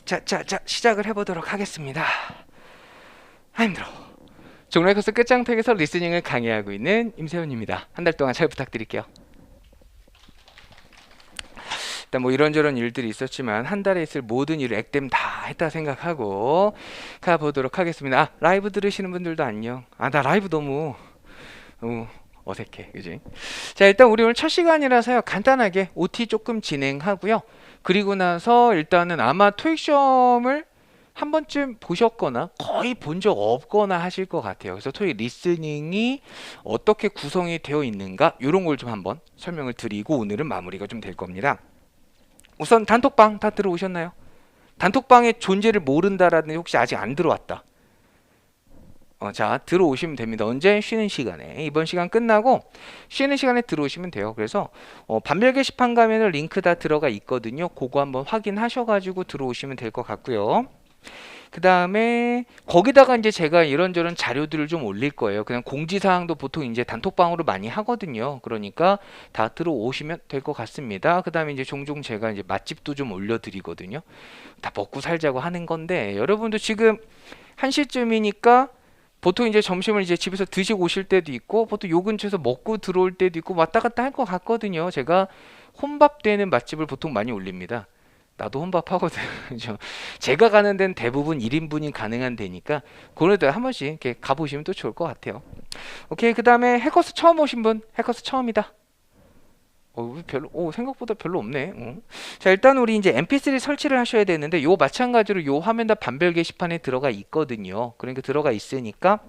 자, 시작을 해보도록 하겠습니다. 힘들어. 종로에커스 끝장택에서 리스닝을 강의하고 있는 임세훈입니다. 한 달 동안 잘 부탁드릴게요. 일단 뭐 이런저런 일들이 있었지만 한 달에 있을 모든 일을 액땜 다 했다 생각하고 가보도록 하겠습니다. 라이브 들으시는 분들도 안녕. 나 라이브 너무 어색해, 그지? 자, 일단 우리 오늘 첫 시간이라서요, 간단하게 OT 조금 진행하고요. 그리고 나서 일단은 아마 토익 시험을 한 번쯤 보셨거나 거의 본 적 없거나 하실 것 같아요. 그래서 토익 리스닝이 어떻게 구성이 되어 있는가 이런 걸 좀 한번 설명을 드리고 오늘은 마무리가 좀 될 겁니다. 우선 단톡방 다 들어오셨나요? 단톡방의 존재를 모른다라는 혹시 아직 안 들어왔다. 자, 들어오시면 됩니다. 언제? 쉬는 시간에. 이번 시간 끝나고 쉬는 시간에 들어오시면 돼요. 그래서 반별 게시판 가면은 링크 다 들어가 있거든요. 그거 한번 확인하셔가지고 들어오시면 될 것 같고요. 그 다음에 거기다가 이제 제가 이런저런 자료들을 좀 올릴 거예요. 그냥 공지사항도 보통 이제 단톡방으로 많이 하거든요. 그러니까 다 들어오시면 될 것 같습니다. 그 다음에 이제 종종 제가 이제 맛집도 좀 올려드리거든요. 다 먹고 살자고 하는 건데 여러분도 지금 1시쯤이니까 보통 이제 점심을 이제 집에서 드시고 오실 때도 있고 보통 요 근처에서 먹고 들어올 때도 있고 왔다 갔다 할 것 같거든요. 제가 혼밥 되는 맛집을 보통 많이 올립니다. 나도 혼밥 하거든. 제가 가는 데는 대부분 1인분이 가능한 데니까 그런 데 한 번씩 이렇게 가보시면 또 좋을 것 같아요. 오케이, 그 다음에 해커스 처음 오신 분, 해커스 처음이다. 생각보다 별로 없네. 자, 일단 우리 이제 mp3 설치를 하셔야 되는데 요 마찬가지로 요 화면 다 반별 게시판에 들어가 있거든요. 그러니까 들어가 있으니까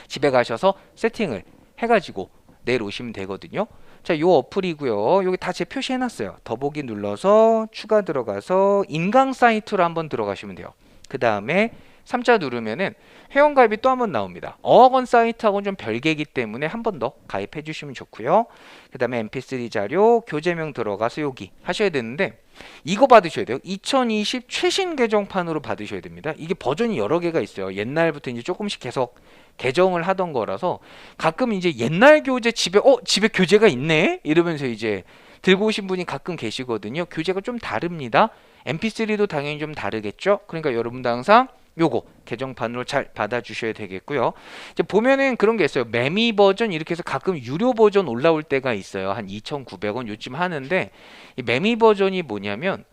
집에 가셔서 세팅을 해가지고 내려오시면 되거든요. 자, 요 어플이고요. 여기 다 제 표시해놨어요. 더보기 눌러서 추가 들어가서 인강 사이트로 한번 들어가시면 돼요. 그 다음에 3자 누르면은 회원가입이 또 한번 나옵니다. 어학원 사이트하고는 좀 별개이기 때문에 한 번 더 가입해 주시면 좋고요. 그 다음에 mp3 자료 교재명 들어가서 여기 하셔야 되는데 이거 받으셔야 돼요. 2020 최신 개정판으로 받으셔야 됩니다. 이게 버전이 여러 개가 있어요. 옛날부터 이제 조금씩 계속 개정을 하던 거라서 가끔 이제 옛날 교재 집에 교재가 있네? 이러면서 이제 들고 오신 분이 가끔 계시거든요. 교재가 좀 다릅니다. mp3도 당연히 좀 다르겠죠? 그러니까 여러분도 항상 요거 개정판으로 잘 받아주셔야 되겠고요. 이제 보면은 그런 게 있어요. 매미 버전 이렇게 해서 가끔 유료 버전 올라올 때가 있어요. 한 2,900원 요즘 하는데 이 매미 버전이 뭐냐면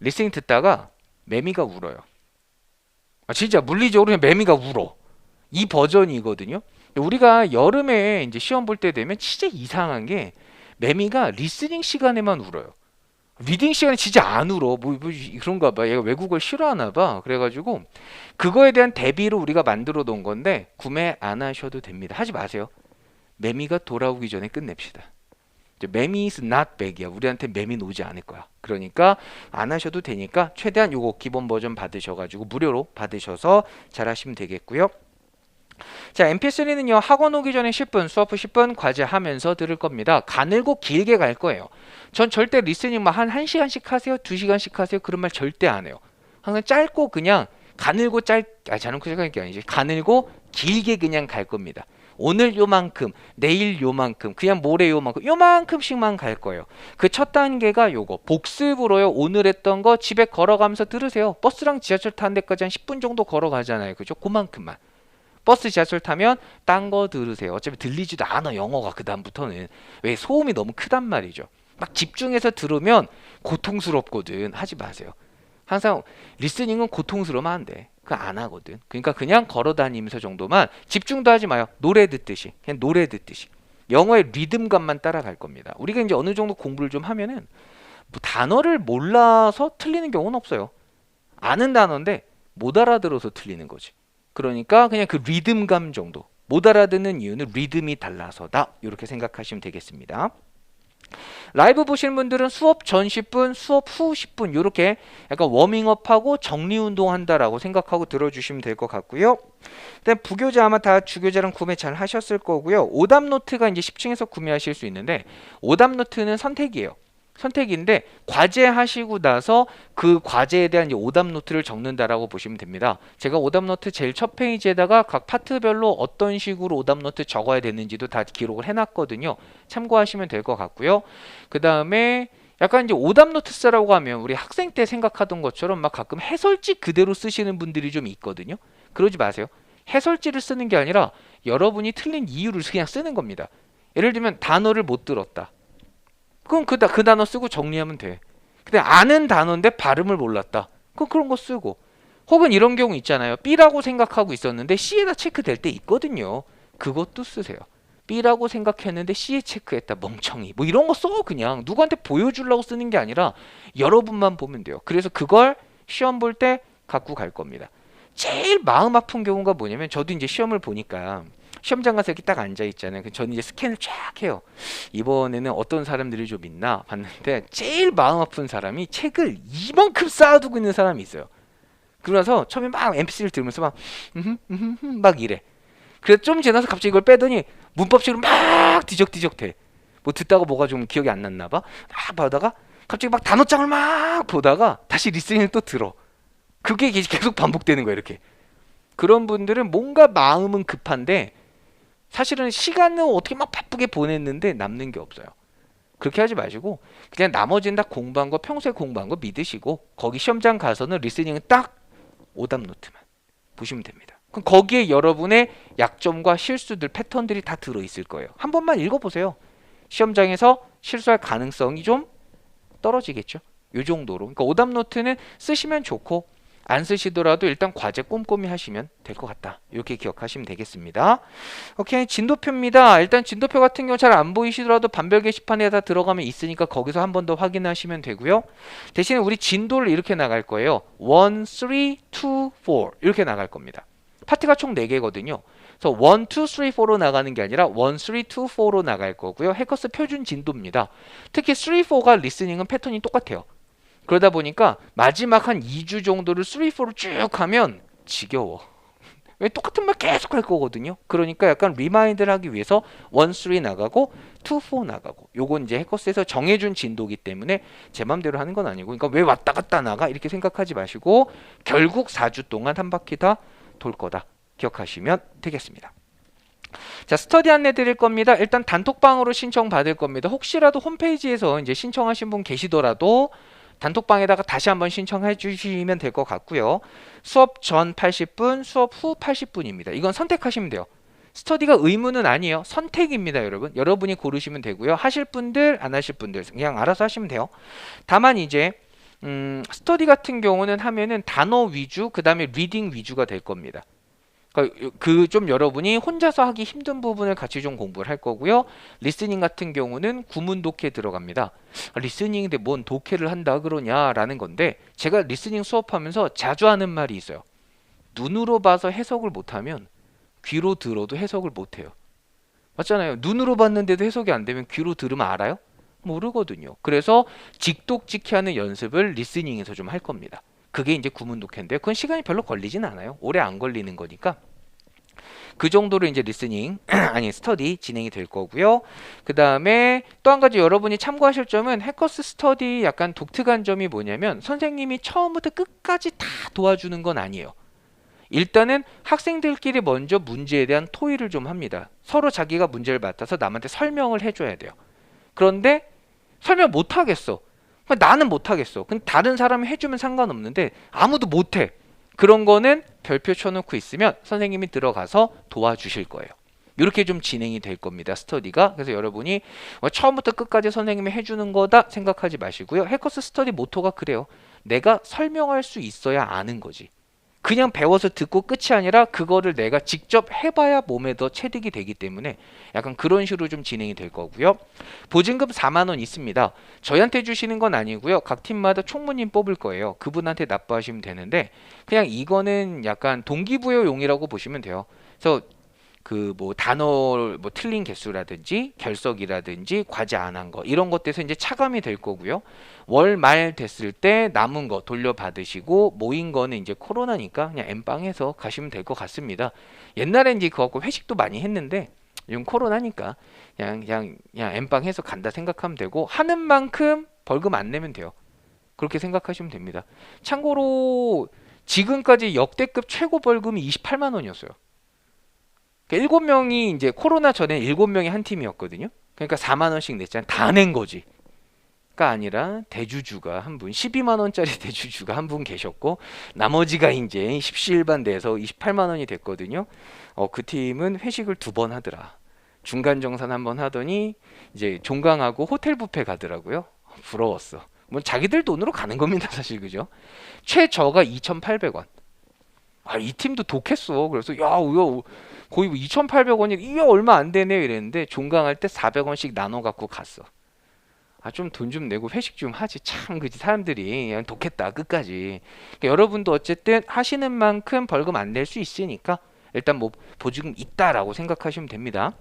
리스닝 듣다가 매미가 울어요. 진짜 물리적으로 그냥 매미가 울어. 이 버전이거든요. 우리가 여름에 이제 시험 볼 때 되면 진짜 이상한 게 매미가 리스닝 시간에만 울어요. 리딩 시간에 진짜 안 울어. 뭐 그런가 봐. 얘가 외국어를 싫어하나 봐. 그래가지고 그거에 대한 대비로 우리가 만들어 놓은 건데 구매 안 하셔도 됩니다. 하지 마세요. 매미가 돌아오기 전에 끝냅시다. 매미 is not back이야. 우리한테 매미 오지 않을 거야. 그러니까 안 하셔도 되니까 최대한 요거 기본 버전 받으셔가지고 무료로 받으셔서 잘 하시면 되겠고요. 자, mp3는요 학원 오기 전에 10분 수업 후 10분 과제 하면서 들을 겁니다. 가늘고 길게 갈 거예요. 전 절대 리스닝 한 1시간씩 하세요 2시간씩 하세요 그런 말 절대 안 해요. 항상 짧고 그냥 가늘고 저는 그 생각이 아니지. 가늘고 길게 그냥 갈 겁니다. 오늘 요만큼 내일 요만큼 그냥 모레 요만큼씩만 갈 거예요. 그 첫 단계가 요거 복습으로요. 오늘 했던 거 집에 걸어가면서 들으세요. 버스랑 지하철 타는 데까지 한 10분 정도 걸어가잖아요. 그죠? 그만큼만. 버스 지하철 타면 딴 거 들으세요. 어차피 들리지도 않아 영어가 그 다음부터는. 왜 소음이 너무 크단 말이죠. 막 집중해서 들으면 고통스럽거든. 하지 마세요. 항상 리스닝은 고통스러우면 안 돼. 그거 안 하거든. 그러니까 그냥 걸어다니면서 정도만 집중도 하지 마요. 노래 듣듯이. 그냥 노래 듣듯이. 영어의 리듬감만 따라갈 겁니다. 우리가 이제 어느 정도 공부를 좀 하면은 뭐 단어를 몰라서 틀리는 경우는 없어요. 아는 단어인데 못 알아들어서 틀리는 거지. 그러니까 그냥 그 리듬감 정도. 못 알아듣는 이유는 리듬이 달라서다. 이렇게 생각하시면 되겠습니다. 라이브 보시는 분들은 수업 전 10분, 수업 후 10분 이렇게 약간 워밍업하고 정리운동 한다라고 생각하고 들어주시면 될 것 같고요. 일단 부교재 아마 다 주교재랑 구매 잘 하셨을 거고요. 오답노트가 이제 10층에서 구매하실 수 있는데 오답노트는 선택이에요. 선택인데 과제 하시고 나서 그 과제에 대한 이제 오답 노트를 적는다라고 보시면 됩니다. 제가 오답 노트 제일 첫 페이지에다가 각 파트별로 어떤 식으로 오답 노트 적어야 되는지도 다 기록을 해놨거든요. 참고하시면 될 것 같고요. 그 다음에 약간 이제 오답 노트 쓰라고 하면 우리 학생 때 생각하던 것처럼 막 가끔 해설지 그대로 쓰시는 분들이 좀 있거든요. 그러지 마세요. 해설지를 쓰는 게 아니라 여러분이 틀린 이유를 그냥 쓰는 겁니다. 예를 들면 단어를 못 들었다. 그럼 그 단어 쓰고 정리하면 돼. 근데 아는 단어인데 발음을 몰랐다. 그럼 그런 거 쓰고. 혹은 이런 경우 있잖아요. B라고 생각하고 있었는데 C에다 체크될 때 있거든요. 그것도 쓰세요. B라고 생각했는데 C에 체크했다. 멍청이. 뭐 이런 거 써 그냥. 누구한테 보여주려고 쓰는 게 아니라 여러분만 보면 돼요. 그래서 그걸 시험 볼 때 갖고 갈 겁니다. 제일 마음 아픈 경우가 뭐냐면 저도 이제 시험을 보니까 시험장 가서 이렇게 딱 앉아 있잖아요. 저는 이제 스캔을 쫙 해요. 이번에는 어떤 사람들이 좀 있나 봤는데 제일 마음 아픈 사람이 책을 이만큼 쌓아두고 있는 사람이 있어요. 그러면서 처음에 막 MP3를 들으면서 막 이래. 그래서 좀 지나서 갑자기 이걸 빼더니 문법식으로 막 뒤적뒤적 돼. 뭐 듣다가 뭐가 좀 기억이 안 났나 봐. 막 보다가 갑자기 막 단어장을 막 보다가 다시 리스닝을 또 들어. 그게 계속 반복되는 거야 이렇게. 그런 분들은 뭔가 마음은 급한데 사실은 시간은 어떻게 막 바쁘게 보냈는데 남는 게 없어요. 그렇게 하지 마시고 그냥 나머지는 다 공부한 거 평소에 공부한 거 믿으시고 거기 시험장 가서는 리스닝은 딱 오답 노트만 보시면 됩니다. 그럼 거기에 여러분의 약점과 실수들 패턴들이 다 들어있을 거예요. 한 번만 읽어보세요. 시험장에서 실수할 가능성이 좀 떨어지겠죠. 이 정도로. 그러니까 오답 노트는 쓰시면 좋고 안 쓰시더라도 일단 과제 꼼꼼히 하시면 될 것 같다. 이렇게 기억하시면 되겠습니다. 오케이, 진도표입니다. 일단 진도표 같은 경우 잘 안 보이시더라도 반별 게시판에 다 들어가면 있으니까 거기서 한 번 더 확인하시면 되고요. 대신에 우리 진도를 이렇게 나갈 거예요. 1, 3, 2, 4 이렇게 나갈 겁니다. 파트가 총 4개거든요. 그래서 1, 2, 3, 4로 나가는 게 아니라 1, 3, 2, 4로 나갈 거고요. 해커스 표준 진도입니다. 특히 3, 4가 리스닝은 패턴이 똑같아요. 그러다 보니까 마지막 한 2주 정도를 3, 4로 쭉 하면 지겨워. 왜 똑같은 말 계속 할 거거든요. 그러니까 약간 리마인드를 하기 위해서 1, 3 나가고 2, 4 나가고 요건 이제 해커스에서 정해준 진도기 때문에 제 맘대로 하는 건 아니고 그러니까 왜 왔다 갔다 나가 이렇게 생각하지 마시고 결국 4주 동안 한 바퀴 다 돌 거다 기억하시면 되겠습니다. 자, 스터디 안내 드릴 겁니다. 일단 단톡방으로 신청 받을 겁니다. 혹시라도 홈페이지에서 이제 신청하신 분 계시더라도 단톡방에다가 다시 한번 신청해 주시면 될 것 같고요. 수업 전 80분, 수업 후 80분입니다. 이건 선택하시면 돼요. 스터디가 의무는 아니에요. 선택입니다, 여러분. 여러분이 고르시면 되고요. 하실 분들, 안 하실 분들 그냥 알아서 하시면 돼요. 다만 이제 스터디 같은 경우는 하면은 단어 위주, 그 다음에 리딩 위주가 될 겁니다. 그 좀 여러분이 혼자서 하기 힘든 부분을 같이 좀 공부를 할 거고요. 리스닝 같은 경우는 구문 독해 들어갑니다. 리스닝인데 뭔 독해를 한다 그러냐라는 건데 제가 리스닝 수업하면서 자주 하는 말이 있어요. 눈으로 봐서 해석을 못하면 귀로 들어도 해석을 못해요. 맞잖아요. 눈으로 봤는데도 해석이 안 되면 귀로 들으면 알아요? 모르거든요. 그래서 직독직해하는 연습을 리스닝에서 좀 할 겁니다. 그게 이제 구문 독해인데 그건 시간이 별로 걸리진 않아요. 오래 안 걸리는 거니까 그 정도로 이제 리스닝 아니 스터디 진행이 될 거고요. 그 다음에 또 한 가지 여러분이 참고하실 점은 해커스 스터디 약간 독특한 점이 뭐냐면 선생님이 처음부터 끝까지 다 도와주는 건 아니에요. 일단은 학생들끼리 먼저 문제에 대한 토의를 좀 합니다. 서로 자기가 문제를 맡아서 남한테 설명을 해줘야 돼요. 그런데 설명 못 하겠어. 나는 못 하겠어. 근데 다른 사람이 해주면 상관없는데 아무도 못 해. 그런 거는 별표 쳐놓고 있으면 선생님이 들어가서 도와주실 거예요. 이렇게 좀 진행이 될 겁니다. 스터디가. 그래서 여러분이 처음부터 끝까지 선생님이 해주는 거다 생각하지 마시고요. 해커스 스터디 모토가 그래요. 내가 설명할 수 있어야 아는 거지. 그냥 배워서 듣고 끝이 아니라 그거를 내가 직접 해봐야 몸에 더 체득이 되기 때문에 약간 그런 식으로 좀 진행이 될 거고요. 보증금 4만 원 있습니다. 저희한테 주시는 건 아니고요. 각 팀마다 총무님 뽑을 거예요. 그분한테 납부하시면 되는데 그냥 이거는 약간 동기부여용이라고 보시면 돼요. 그래서 그 뭐 단어 뭐 틀린 개수라든지 결석이라든지 과제 안 한 거 이런 것들에서 이제 차감이 될 거고요. 월 말 됐을 때 남은 거 돌려받으시고 모인 거는 이제 코로나니까 그냥 엠빵해서 가시면 될 것 같습니다. 옛날엔 이제 그거 갖고 회식도 많이 했는데 요즘 코로나니까 그냥 엠빵해서 간다 생각하면 되고 하는 만큼 벌금 안 내면 돼요. 그렇게 생각하시면 됩니다. 참고로 지금까지 역대급 최고 벌금이 28만 원이었어요. 그러니까 7명이 이제 코로나 전에 7명이 한 팀이었거든요. 그러니까 4만 원씩 냈잖아요. 다 낸 거지. 아니라 대주주가 한 분, 12만 원짜리 대주주가 한 분 계셨고 나머지가 이제 십시일반 돼서 28만 원이 됐거든요. 그 팀은 회식을 2번 하더라. 중간 정산 1번 하더니 이제 종강하고 호텔 뷔페 가더라고요. 부러웠어. 뭐 자기들 돈으로 가는 겁니다, 사실. 그죠? 최저가 2,800원. 이 팀도 독했어. 그래서 야, 거의 2,800원이 이게 얼마 안 되네 이랬는데 종강할 때 400원씩 나눠 갖고 갔어. 좀 돈 좀 내고 회식 좀 하지. 참, 그지. 사람들이 그냥 독했다 끝까지. 그러니까 여러분도 어쨌든 하시는 만큼 벌금 안 낼 수 있으니까 일단 뭐 보증금 있다라고 생각하시면 됩니다.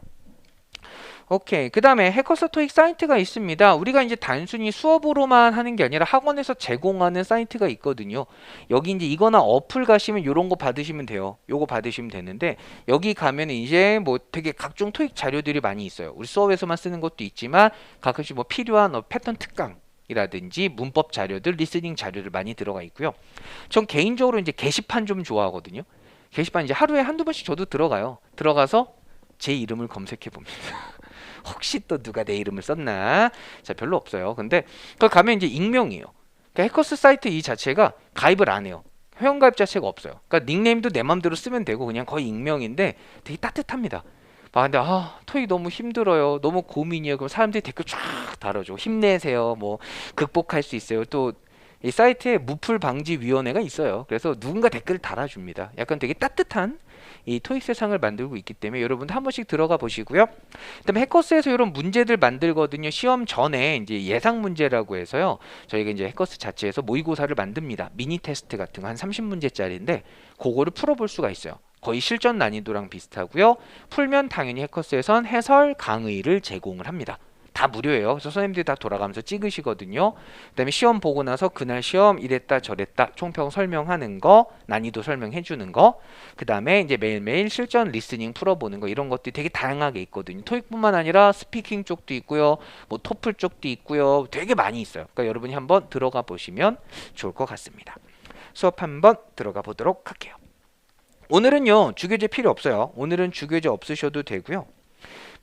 오케이. 그 다음에 해커스 토익 사이트가 있습니다. 우리가 이제 단순히 수업으로만 하는 게 아니라 학원에서 제공하는 사이트가 있거든요. 여기 이제 이거나 어플 가시면 요런 거 받으시면 돼요. 요거 받으시면 되는데 여기 가면 이제 뭐 되게 각종 토익 자료들이 많이 있어요. 우리 수업에서만 쓰는 것도 있지만 가끔씩 뭐 필요한 패턴 특강 이라든지 문법 자료들, 리스닝 자료들 많이 들어가 있고요. 전 개인적으로 이제 게시판 좀 좋아하거든요. 게시판 이제 하루에 한두 번씩 저도 들어가요. 들어가서 제 이름을 검색해 봅니다. 혹시 또 누가 내 이름을 썼나? 자, 별로 없어요. 근데 거기 가면 이제 익명이에요. 그러니까 해커스 사이트 이 자체가 가입을 안 해요. 회원가입 자체가 없어요. 그러니까 닉네임도 내 맘대로 쓰면 되고 그냥 거의 익명인데 되게 따뜻합니다. 근데 토익 너무 힘들어요. 너무 고민이에요. 그럼 사람들이 댓글 쫙 달아줘. 힘내세요. 뭐 극복할 수 있어요. 또 이 사이트에 무풀 방지 위원회가 있어요. 그래서 누군가 댓글을 달아줍니다. 약간 되게 따뜻한 이 토익 세상을 만들고 있기 때문에 여러분도 한 번씩 들어가 보시고요. 그다음에 해커스에서 이런 문제들 만들거든요. 시험 전에 이제 예상 문제라고 해서요. 저희가 이제 해커스 자체에서 모의고사를 만듭니다. 미니 테스트 같은 거 한 30문제짜리인데 그거를 풀어볼 수가 있어요. 거의 실전 난이도랑 비슷하고요. 풀면 당연히 해커스에선 해설 강의를 제공을 합니다. 다 무료예요. 그래서 선생님들이 다 돌아가면서 찍으시거든요. 그다음에 시험 보고 나서 그날 시험 이랬다 저랬다 총평 설명하는 거, 난이도 설명해 주는 거, 그다음에 이제 매일매일 실전 리스닝 풀어보는 거 이런 것들이 되게 다양하게 있거든요. 토익뿐만 아니라 스피킹 쪽도 있고요. 뭐 토플 쪽도 있고요. 되게 많이 있어요. 그러니까 여러분이 한번 들어가 보시면 좋을 것 같습니다. 수업 한번 들어가 보도록 할게요. 오늘은요. 주교재 필요 없어요. 오늘은 주교재 없으셔도 되고요.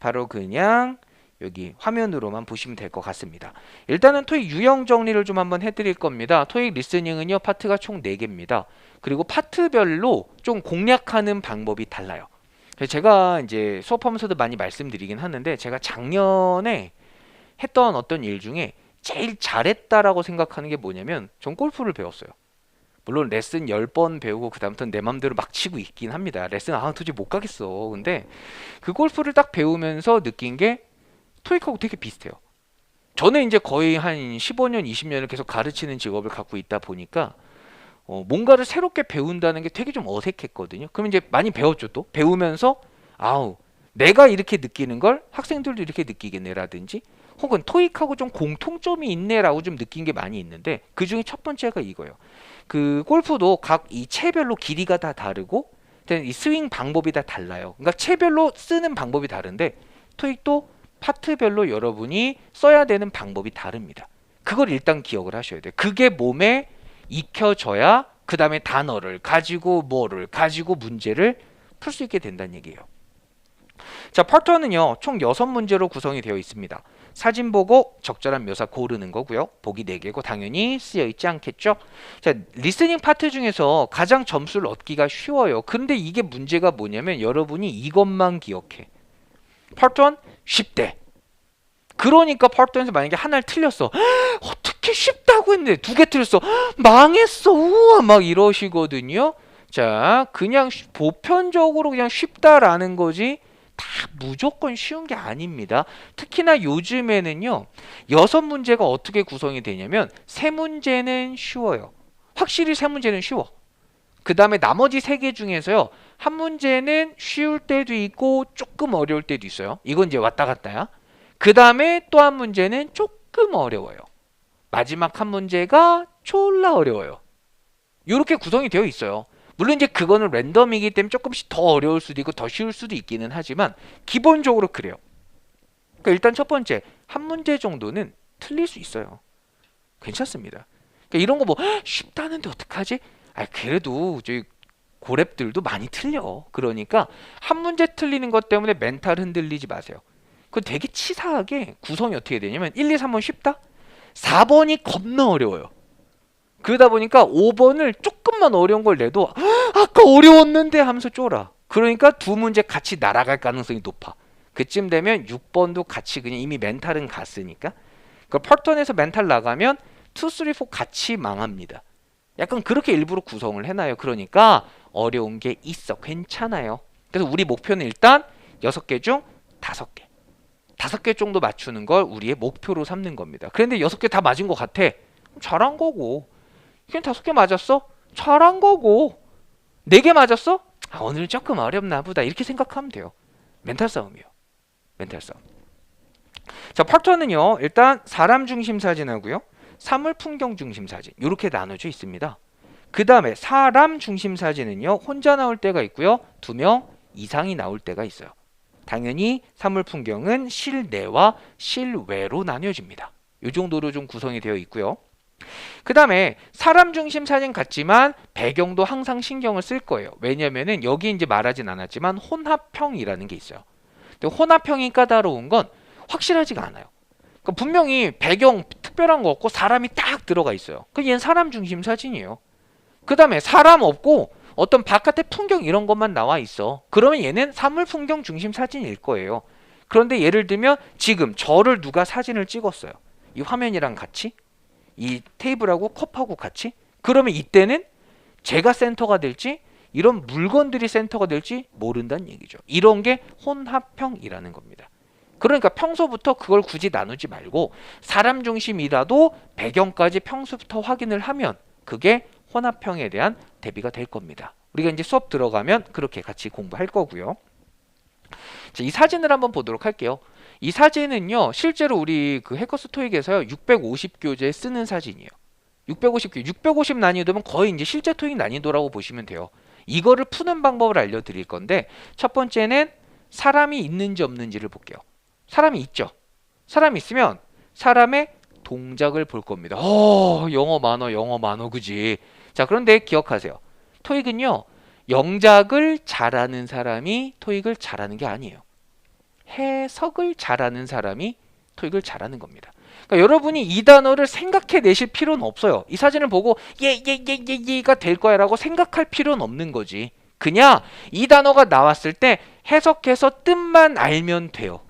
바로 그냥 여기 화면으로만 보시면 될 것 같습니다. 일단은 토익 유형 정리를 좀 한번 해드릴 겁니다. 토익 리스닝은요 파트가 총 4개입니다. 그리고 파트별로 좀 공략하는 방법이 달라요. 그래서 제가 이제 수업하면서도 많이 말씀드리긴 하는데 제가 작년에 했던 어떤 일 중에 제일 잘했다라고 생각하는 게 뭐냐면 전 골프를 배웠어요. 물론 레슨 10번 배우고 그 다음부터는 내 맘대로 막 치고 있긴 합니다. 레슨 도저히 못 가겠어. 근데 그 골프를 딱 배우면서 느낀 게 토익하고 되게 비슷해요. 저는 이제 거의 한 15년, 20년을 계속 가르치는 직업을 갖고 있다 보니까 뭔가를 새롭게 배운다는 게 되게 좀 어색했거든요. 그럼 이제 많이 배웠죠. 또 배우면서 내가 이렇게 느끼는 걸 학생들도 이렇게 느끼겠네라든지 혹은 토익하고 좀 공통점이 있네라고 좀 느낀 게 많이 있는데 그 중에 첫 번째가 이거예요. 그 골프도 각 이 채별로 길이가 다 다르고 이 스윙 방법이 다 달라요. 그러니까 채별로 쓰는 방법이 다른데 토익도 파트별로 여러분이 써야 되는 방법이 다릅니다. 그걸 일단 기억을 하셔야 돼요. 그게 몸에 익혀져야 그 다음에 단어를 가지고 뭐를 가지고 문제를 풀 수 있게 된다는 얘기예요. 자, 파트 1은요. 총 6문제로 구성이 되어 있습니다. 사진 보고 적절한 묘사 고르는 거고요. 보기 4개고 당연히 쓰여 있지 않겠죠. 자, 리스닝 파트 중에서 가장 점수를 얻기가 쉬워요. 근데 이게 문제가 뭐냐면 여러분이 이것만 기억해. 파트 1 쉽대. 그러니까 파트 1에서 만약에 하나를 틀렸어. 어떻게 쉽다고 했는데 2개 틀렸어. 망했어. 우와 막 이러시거든요. 자, 그냥 보편적으로 그냥 쉽다라는 거지 다 무조건 쉬운 게 아닙니다. 특히나 요즘에는요. 6문제가 어떻게 구성이 되냐면 3문제는 쉬워요. 확실히 3문제는 쉬워. 그 다음에 나머지 3개 중에서요. 한 문제는 쉬울 때도 있고 조금 어려울 때도 있어요. 이건 이제 왔다 갔다야. 그 다음에 또 한 문제는 조금 어려워요. 마지막 한 문제가 졸라 어려워요. 이렇게 구성이 되어 있어요. 물론 이제 그거는 랜덤이기 때문에 조금씩 더 어려울 수도 있고 더 쉬울 수도 있기는 하지만 기본적으로 그래요. 그러니까 일단 첫 번째 한 문제 정도는 틀릴 수 있어요. 괜찮습니다. 그러니까 이런 거 뭐 쉽다는데 어떡하지? 그래도 저희 고랩들도 많이 틀려. 그러니까 한 문제 틀리는 것 때문에 멘탈 흔들리지 마세요. 그 되게 치사하게 구성이 어떻게 되냐면 1, 2, 3번 쉽다? 4번이 겁나 어려워요. 그러다 보니까 5번을 조금만 어려운 걸 내도 아까 어려웠는데 하면서 쫄아. 그러니까 두 문제 같이 날아갈 가능성이 높아. 그쯤 되면 6번도 같이 그냥 이미 멘탈은 갔으니까. 그 펄턴에서 멘탈 나가면 2, 3, 4 같이 망합니다. 약간 그렇게 일부러 구성을 해놔요. 그러니까 어려운 게 있어. 괜찮아요. 그래서 우리 목표는 일단 6개 중 5개. 5개 정도 맞추는 걸 우리의 목표로 삼는 겁니다. 그런데 6개 다 맞은 것 같아. 잘한 거고. 그냥 5개 맞았어? 잘한 거고. 4개 맞았어? 오늘 조금 어렵나 보다. 이렇게 생각하면 돼요. 멘탈 싸움이요. 멘탈 싸움. 자, 파트너는요. 일단 사람 중심 사진하고요. 사물 풍경 중심 사진. 이렇게 나눠져 있습니다. 그 다음에 사람 중심 사진은요. 혼자 나올 때가 있고요. 2명 이상이 나올 때가 있어요. 당연히 사물 풍경은 실내와 실외로 나뉘어집니다. 이 정도로 좀 구성이 되어 있고요. 그 다음에 사람 중심 사진 같지만 배경도 항상 신경을 쓸 거예요. 왜냐면은 여기 이제 말하진 않았지만 혼합형이라는 게 있어요. 근데 혼합형이 까다로운 건 확실하지가 않아요. 그러니까 분명히 배경 특별한 거 없고 사람이 딱 들어가 있어요. 그 얘는 사람 중심 사진이에요. 그 다음에 사람 없고 어떤 바깥의 풍경 이런 것만 나와 있어. 그러면 얘는 사물 풍경 중심 사진일 거예요. 그런데 예를 들면 지금 저를 누가 사진을 찍었어요. 이 화면이랑 같이 이 테이블하고 컵하고 같이. 그러면 이때는 제가 센터가 될지 이런 물건들이 센터가 될지 모른다는 얘기죠. 이런 게 혼합형이라는 겁니다. 그러니까 평소부터 그걸 굳이 나누지 말고 사람 중심이라도 배경까지 평소부터 확인을 하면 그게 혼합형에 대한 대비가 될 겁니다. 우리가 이제 수업 들어가면 그렇게 같이 공부할 거고요. 자, 이 사진을 한번 보도록 할게요. 이 사진은요, 실제로 우리 그 해커스 토익에서요, 650교재에 쓰는 사진이에요. 650교, 650 난이도면 거의 이제 실제 토익 난이도라고 보시면 돼요. 이거를 푸는 방법을 알려드릴 건데, 첫 번째는 사람이 있는지 없는지를 볼게요. 사람이 있죠. 사람이 있으면 사람의 동작을 볼 겁니다. 영어 만어, 그지? 자, 그런데 기억하세요. 토익은요, 영작을 잘하는 사람이 토익을 잘하는 게 아니에요. 해석을 잘하는 사람이 토익을 잘하는 겁니다. 그러니까 여러분이 이 단어를 생각해 내실 필요는 없어요. 이 사진을 보고 얘가 될 거야 라고 생각할 필요는 없는 거지. 그냥 이 단어가 나왔을 때 해석해서 뜻만 알면 돼요.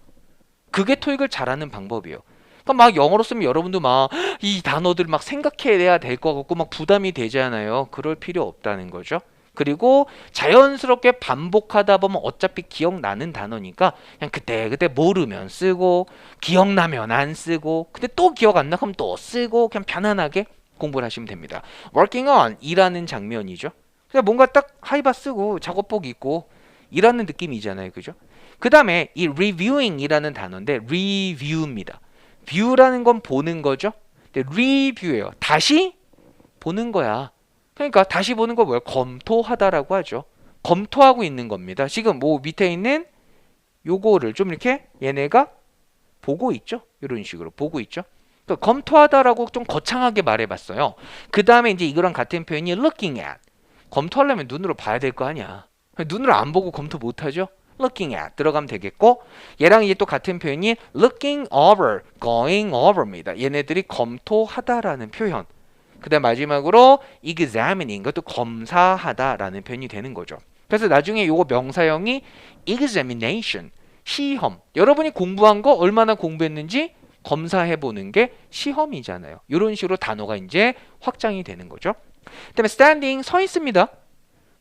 그게 토익을 잘하는 방법이에요. 그러니까 막 영어로 쓰면 여러분도 막 이 단어들 막 생각해내야 될 것 같고 막 부담이 되잖아요. 그럴 필요 없다는 거죠. 그리고 자연스럽게 반복하다 보면 어차피 기억나는 단어니까 그냥 그때 모르면 쓰고 기억나면 안 쓰고 근데 또 기억 안 나면 또 쓰고 그냥 편안하게 공부를 하시면 됩니다. working on 일하는 장면이죠. 그냥 뭔가 딱 하이바 쓰고 작업복 입고 일하는 느낌이잖아요. 그죠? 그 다음에 이 reviewing 이라는 단어인데 review입니다. view라는 건 보는 거죠. 근데 review예요. 다시 보는 거야. 그러니까 다시 보는 거 뭐예요? 검토하다라고 하죠. 검토하고 있는 겁니다. 지금 뭐 밑에 있는 요거를 좀 이렇게 얘네가 보고 있죠. 이런 식으로 보고 있죠. 그러니까 검토하다라고 좀 거창하게 말해봤어요. 그 다음에 이제 이거랑 같은 표현이 looking at. 검토하려면 눈으로 봐야 될 거 아니야. 눈으로 안 보고 검토 못하죠. looking at 들어가면 되겠고 얘랑 이제 또 같은 표현이 looking over, going over입니다. 얘네들이 검토하다라는 표현. 그 다음 마지막으로 examining, 그것도 검사하다라는 표현이 되는 거죠. 그래서 나중에 요거 명사형이 examination, 시험. 여러분이 공부한 거 얼마나 공부했는지 검사해보는 게 시험이잖아요. 이런 식으로 단어가 이제 확장이 되는 거죠. 그 다음에 standing, 서 있습니다.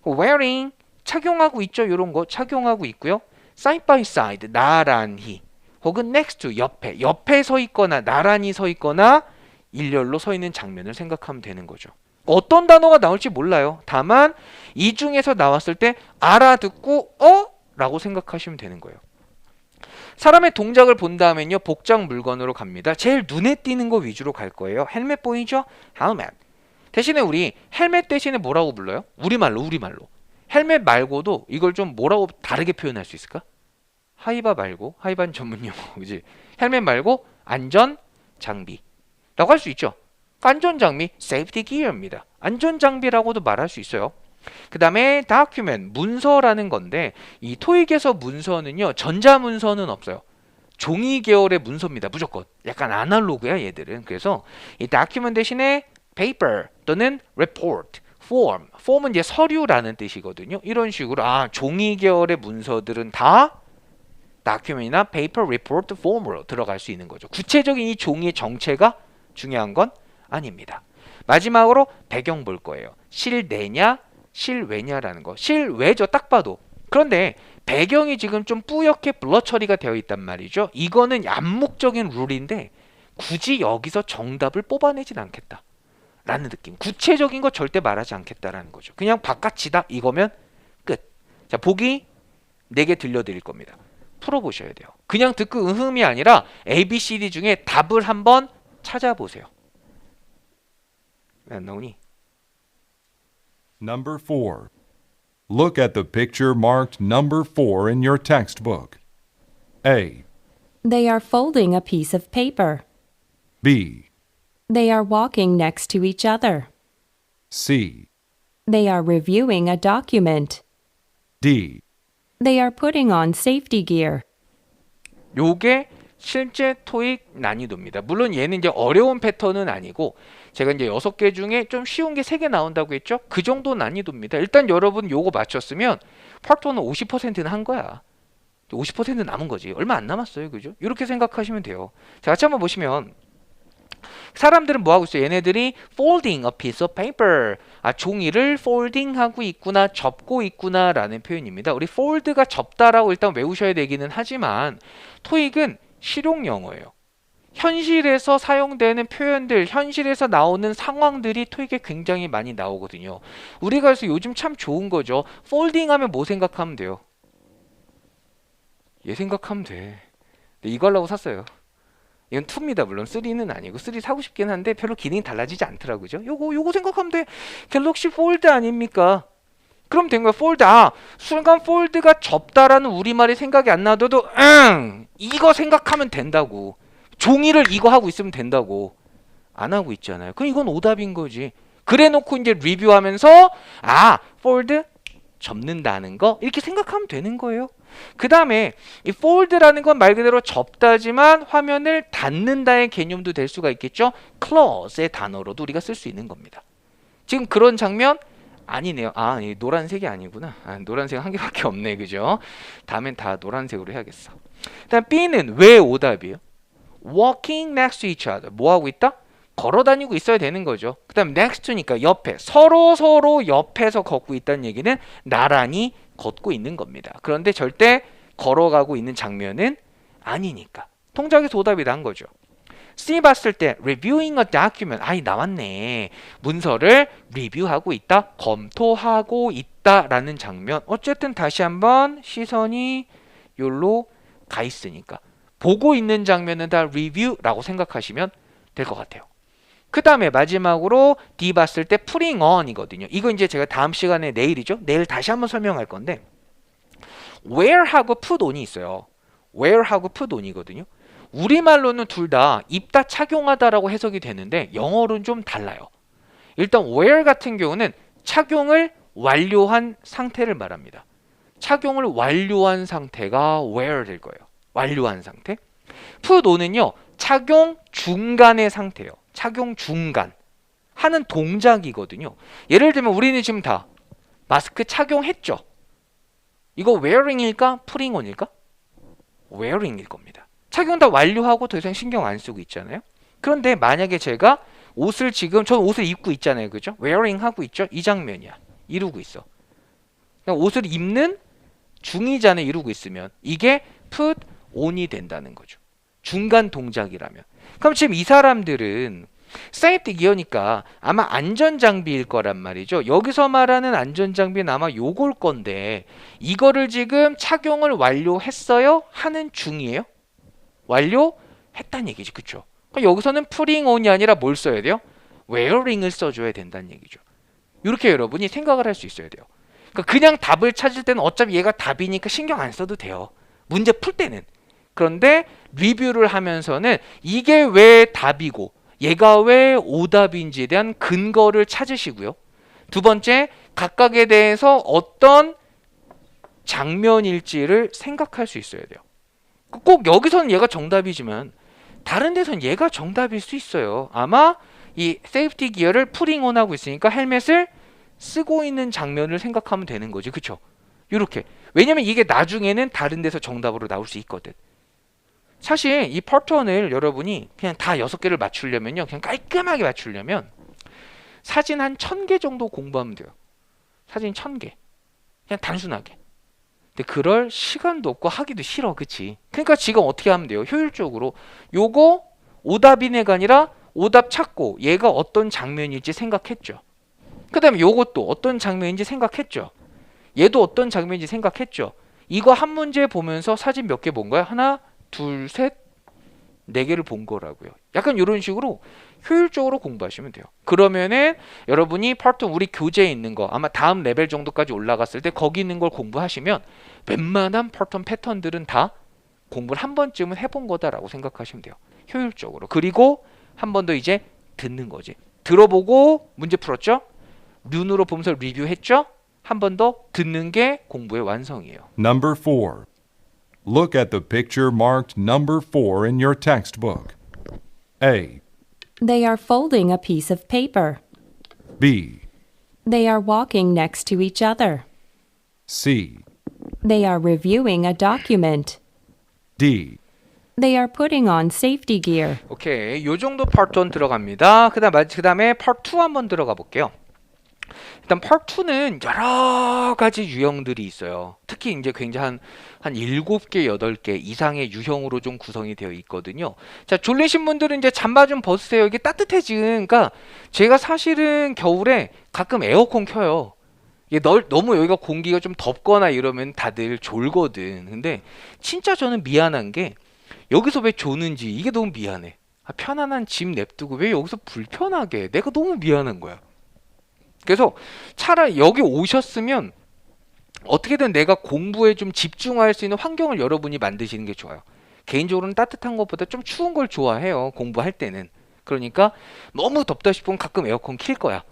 wearing, 착용하고 있죠. 이런 거 착용하고 있고요. side by side, 나란히. 혹은 next to, 옆에 서 있거나 나란히 서 있거나 일렬로 서 있는 장면을 생각하면 되는 거죠. 어떤 단어가 나올지 몰라요. 다만 이 중에서 나왔을 때 알아듣고 라고 생각하시면 되는 거예요. 사람의 동작을 본 다음엔요. 복장 물건으로 갑니다. 제일 눈에 띄는 거 위주로 갈 거예요. 헬멧 보이죠? 헬멧. 대신에 우리 헬멧 대신에 뭐라고 불러요? 우리말로. 헬멧 말고도 이걸 좀 뭐라고 다르게 표현할 수 있을까? 하이바 말고, 하이바는 전문 용어, 그지? 헬멧 말고 안전 장비 라고 할 수 있죠. 안전장비, safety gear입니다. 안전장비라고도 말할 수 있어요. 그 다음에 document, 문서라는 건데 이 토익에서 문서는요. 전자문서는 없어요. 종이 계열의 문서입니다. 무조건. 약간 아날로그야 얘들은. 그래서 이 document 대신에 paper 또는 report, form. form은 이제 서류라는 뜻이거든요. 이런 식으로 종이 계열의 문서들은 다 document이나 paper, report, form으로 들어갈 수 있는 거죠. 구체적인 이 종이의 정체가 중요한 건 아닙니다. 마지막으로 배경 볼 거예요. 실내냐, 실외냐라는 거. 실외죠. 딱 봐도. 그런데 배경이 지금 좀 뿌옇게 블러 처리가 되어 있단 말이죠. 이거는 암묵적인 룰인데 굳이 여기서 정답을 뽑아내진 않겠다 라는 느낌. 구체적인 거 절대 말하지 않겠다라는 거죠. 그냥 바깥이다 이거면 끝. 자, 보기 4개 들려드릴 겁니다. 풀어보셔야 돼요. 그냥 듣고 으흠이 아니라 A, B, C, D 중에 답을 한번 찾아보세요. 왜 안 나오니? Number 4. Look at the picture marked number 4 in your textbook. A. They are folding a piece of paper. B. They are walking next to each other. C. They are reviewing a document. D. They are putting on safety gear. 요게 실제 토익 난이도입니다. 물론 얘는 이제 어려운 패턴은 아니고 제가 이제 6개 중에 좀 쉬운 게 3개 나온다고 했죠? 그 정도 난이도입니다. 일단 여러분 요거 맞췄으면 파트 1은 50%는 한 거야. 50% 남은 거지. 얼마 안 남았어요. 그죠? 이렇게 생각하시면 돼요. 자, 같이 한번 보시면 사람들은 뭐 하고 있어요? 얘네들이 folding a piece of paper. 종이를 folding 하고 있구나, 접고 있구나 라는 표현입니다. 우리 fold가 접다라고 일단 외우셔야 되기는 하지만 토익은 실용 영어예요. 현실에서 사용되는 표현들, 현실에서 나오는 상황들이 토익에 굉장히 많이 나오거든요. 우리가 그래서 요즘 참 좋은 거죠. folding 하면 뭐 생각하면 돼요? 얘 생각하면 돼. 이거 하려고 샀어요. 이건 2입니다. 물론 3는 아니고 3 사고 싶긴 한데 별로 기능이 달라지지 않더라고요. 요거 생각하면 돼. 갤럭시 폴드 아닙니까? 그럼 된 거야. 폴드. 순간 폴드가 접다라는 우리말이 생각이 안 나도 이거 생각하면 된다고. 종이를 이거 하고 있으면 된다고. 안 하고 있잖아요. 그럼 이건 오답인 거지. 그래 놓고 이제 리뷰하면서 폴드 접는다는 거 이렇게 생각하면 되는 거예요. 그 다음에 이 fold라는 건 말 그대로 접다지만 화면을 닫는다의 개념도 될 수가 있겠죠. close의 단어로도 우리가 쓸 수 있는 겁니다. 지금 그런 장면 아니네요. 이 노란색이 아니구나. 노란색 한 개밖에 없네. 그죠? 다음엔 다 노란색으로 해야겠어. 일단 B는 왜 오답이에요? walking next to each other. 뭐 하고 있다? 걸어 다니고 있어야 되는 거죠. 그 다음 next to니까 옆에. 서로 옆에서 걷고 있다는 얘기는 나란히 걷고 있는 겁니다. 그런데 절대 걸어가고 있는 장면은 아니니까. 통작에서 오답이 난 거죠. C 봤을 때 reviewing a document. 나왔네. 문서를 리뷰하고 있다. 검토하고 있다라는 장면. 어쨌든 다시 한번 시선이 여기로 가 있으니까. 보고 있는 장면은 다 review라고 생각하시면 될 것 같아요. 그 다음에 마지막으로 D 봤을 때 putting on이거든요. 이거 이제 제가 다음 시간에 내일이죠. 내일 다시 한번 설명할 건데 wear하고 put on이 있어요. wear하고 put on이거든요. 우리말로는 둘 다 입다 착용하다라고 해석이 되는데 영어로는 좀 달라요. 일단 wear 같은 경우는 착용을 완료한 상태를 말합니다. 착용을 완료한 상태가 wear 될 거예요. 완료한 상태. put on은요. 착용 중간의 상태예요. 착용 중간 하는 동작이거든요. 예를 들면 우리는 지금 다 마스크 착용했죠. 이거 wearing일까? putting on일까? wearing일 겁니다. 착용 다 완료하고 더 이상 신경 안 쓰고 있잖아요. 그런데 만약에 제가 옷을 지금 전 옷을 입고 있잖아요. 그죠? wearing 하고 있죠. 이 장면이야. 이루고 있어. 그러니까 옷을 입는 중이잖아요. 이루고 있으면 이게 put on이 된다는 거죠. 중간 동작이라면. 그럼 지금 이 사람들은 세이프티 기어니까 아마 안전장비일 거란 말이죠. 여기서 말하는 안전장비는 아마 요걸 건데 이거를 지금 착용을 완료했어요? 하는 중이에요? 완료했다는 얘기지. 그쵸? 그러니까 여기서는 putting on이 아니라 뭘 써야 돼요? wearing을 써줘야 된다는 얘기죠. 이렇게 여러분이 생각을 할 수 있어야 돼요. 그러니까 그냥 답을 찾을 때는 어차피 얘가 답이니까 신경 안 써도 돼요. 문제 풀 때는. 그런데 리뷰를 하면서는 이게 왜 답이고 얘가 왜 오답인지에 대한 근거를 찾으시고요. 두 번째, 각각에 대해서 어떤 장면일지를 생각할 수 있어야 돼요. 꼭 여기서는 얘가 정답이지만 다른 데선 얘가 정답일 수 있어요. 아마 이 세이프티 기어를 풀링 온 하고 있으니까 헬멧을 쓰고 있는 장면을 생각하면 되는 거지. 그쵸? 요렇게. 왜냐면 이게 나중에는 다른 데서 정답으로 나올 수 있거든. 사실 이 패턴을 여러분이 그냥 다 6개를 맞추려면요. 그냥 깔끔하게 맞추려면 사진 한 1000개 정도 공부하면 돼요. 사진 1000개. 그냥 단순하게. 근데 그럴 시간도 없고 하기도 싫어. 그치? 그러니까 지금 어떻게 하면 돼요? 효율적으로 요거 오답이네가 아니라 오답 찾고 얘가 어떤 장면일지 생각했죠. 그 다음에 요것도 어떤 장면인지 생각했죠. 얘도 어떤 장면인지 생각했죠. 이거 한 문제 보면서 사진 몇 개 본 거야? 하나, 둘, 셋, 4개를 본 거라고요. 약간 이런 식으로 효율적으로 공부하시면 돼요. 그러면은 여러분이 파트 우리 교재에 있는 거 아마 다음 레벨 정도까지 올라갔을 때 거기 있는 걸 공부하시면 웬만한 패턴들은 다 공부를 한 번쯤은 해본 거다라고 생각하시면 돼요. 효율적으로. 그리고 한 번 더 이제 듣는 거지. 들어보고 문제 풀었죠? 눈으로 보면서 리뷰했죠? 한 번 더 듣는 게 공부의 완성이에요. Number 4. Look at the picture marked number 4 in your textbook. A, They are folding a piece of paper. B, They are walking next to each other. C, They are reviewing a document. D. They are putting on safety gear. 오케이. 요 정도 파트 1 들어갑니다. 그다음에 파트 2 한번 들어가 볼게요. 일단 파트 2는 여러 가지 유형들이 있어요. 특히 이제 굉장히 한 7개, 8개 이상의 유형으로 좀 구성이 되어 있거든요. 자, 졸리신 분들은 이제 잠바 좀 벗으세요. 이게 따뜻해지니까 제가 사실은 겨울에 가끔 에어컨 켜요. 이게 너무 여기가 공기가 좀 덥거나 이러면 다들 졸거든. 근데 진짜 저는 미안한 게 여기서 왜 조는지 이게 너무 미안해. 편안한 집 냅두고 왜 여기서 불편하게 해? 내가 너무 미안한 거야. 그래서 차라리 여기 오셨으면 어떻게든 내가 공부에 좀 집중할 수 있는 환경을 여러분이 만드시는 게 좋아요. 개인적으로는 따뜻한 것보다 좀 추운 걸 좋아해요. 공부할 때는. 그러니까 너무 덥다 싶으면 가끔 에어컨 킬 거야.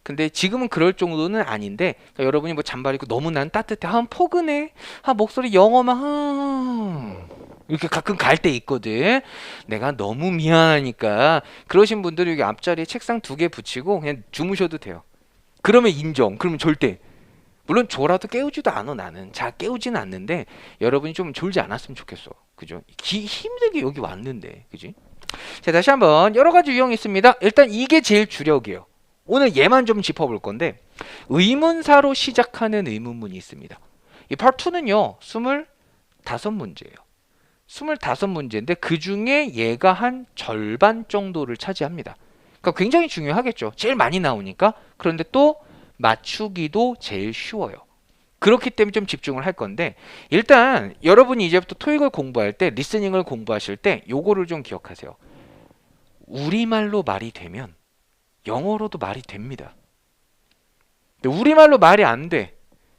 근데 지금은 그럴 정도는 아닌데 그러니까 여러분이 뭐 잠바 입고 너무 난 따뜻해. 포근해. 목소리 영어만 이렇게 가끔 갈 때 있거든. 내가 너무 미안하니까 그러신 분들은 여기 앞자리에 책상 2개 붙이고 그냥 주무셔도 돼요. 그러면 인정. 그러면 절대. 물론 졸아도 깨우지도 않아 나는. 잘 깨우지는 않는데 여러분이 좀 졸지 않았으면 좋겠어. 그죠? 힘들게 여기 왔는데. 그지? 자, 다시 한번 여러 가지 유형이 있습니다. 일단 이게 제일 주력이에요. 오늘 얘만 좀 짚어볼 건데 의문사로 시작하는 의문문이 있습니다. 이 파트 2는요. 25문제예요. 25문제인데 그 중에 얘가 한 절반 정도를 차지합니다. 그러니까 굉장히 중요하겠죠. 제일 많이 나오니까. 그런데 또 맞추기도 제일 쉬워요. 그렇기 때문에 좀 집중을 할 건데 일단 여러분이 이제부터 토익을 공부할 때 리스닝을 공부하실 때 요거를 좀 기억하세요. 우리말로 말이 되면 영어로도 말이 됩니다. 근데 우리말로 말이 안 돼.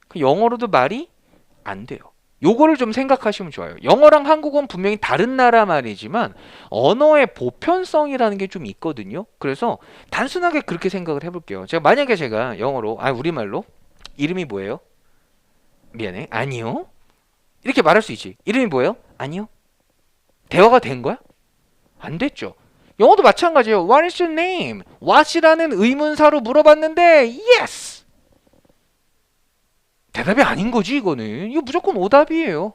그 영어로도 말이 안 돼요. 요거를 좀 생각하시면 좋아요. 영어랑 한국어는 분명히 다른 나라 말이지만 언어의 보편성이라는 게 좀 있거든요. 그래서 단순하게 그렇게 생각을 해볼게요. 만약에 제가 영어로 우리말로 이름이 뭐예요? 미안해. 아니요. 이렇게 말할 수 있지. 이름이 뭐예요? 아니요. 대화가 된 거야? 안 됐죠. 영어도 마찬가지예요. What is your name? What이라는 의문사로 물어봤는데 yes! 대답이 아닌 거지 이거는. 이거 무조건 오답이에요.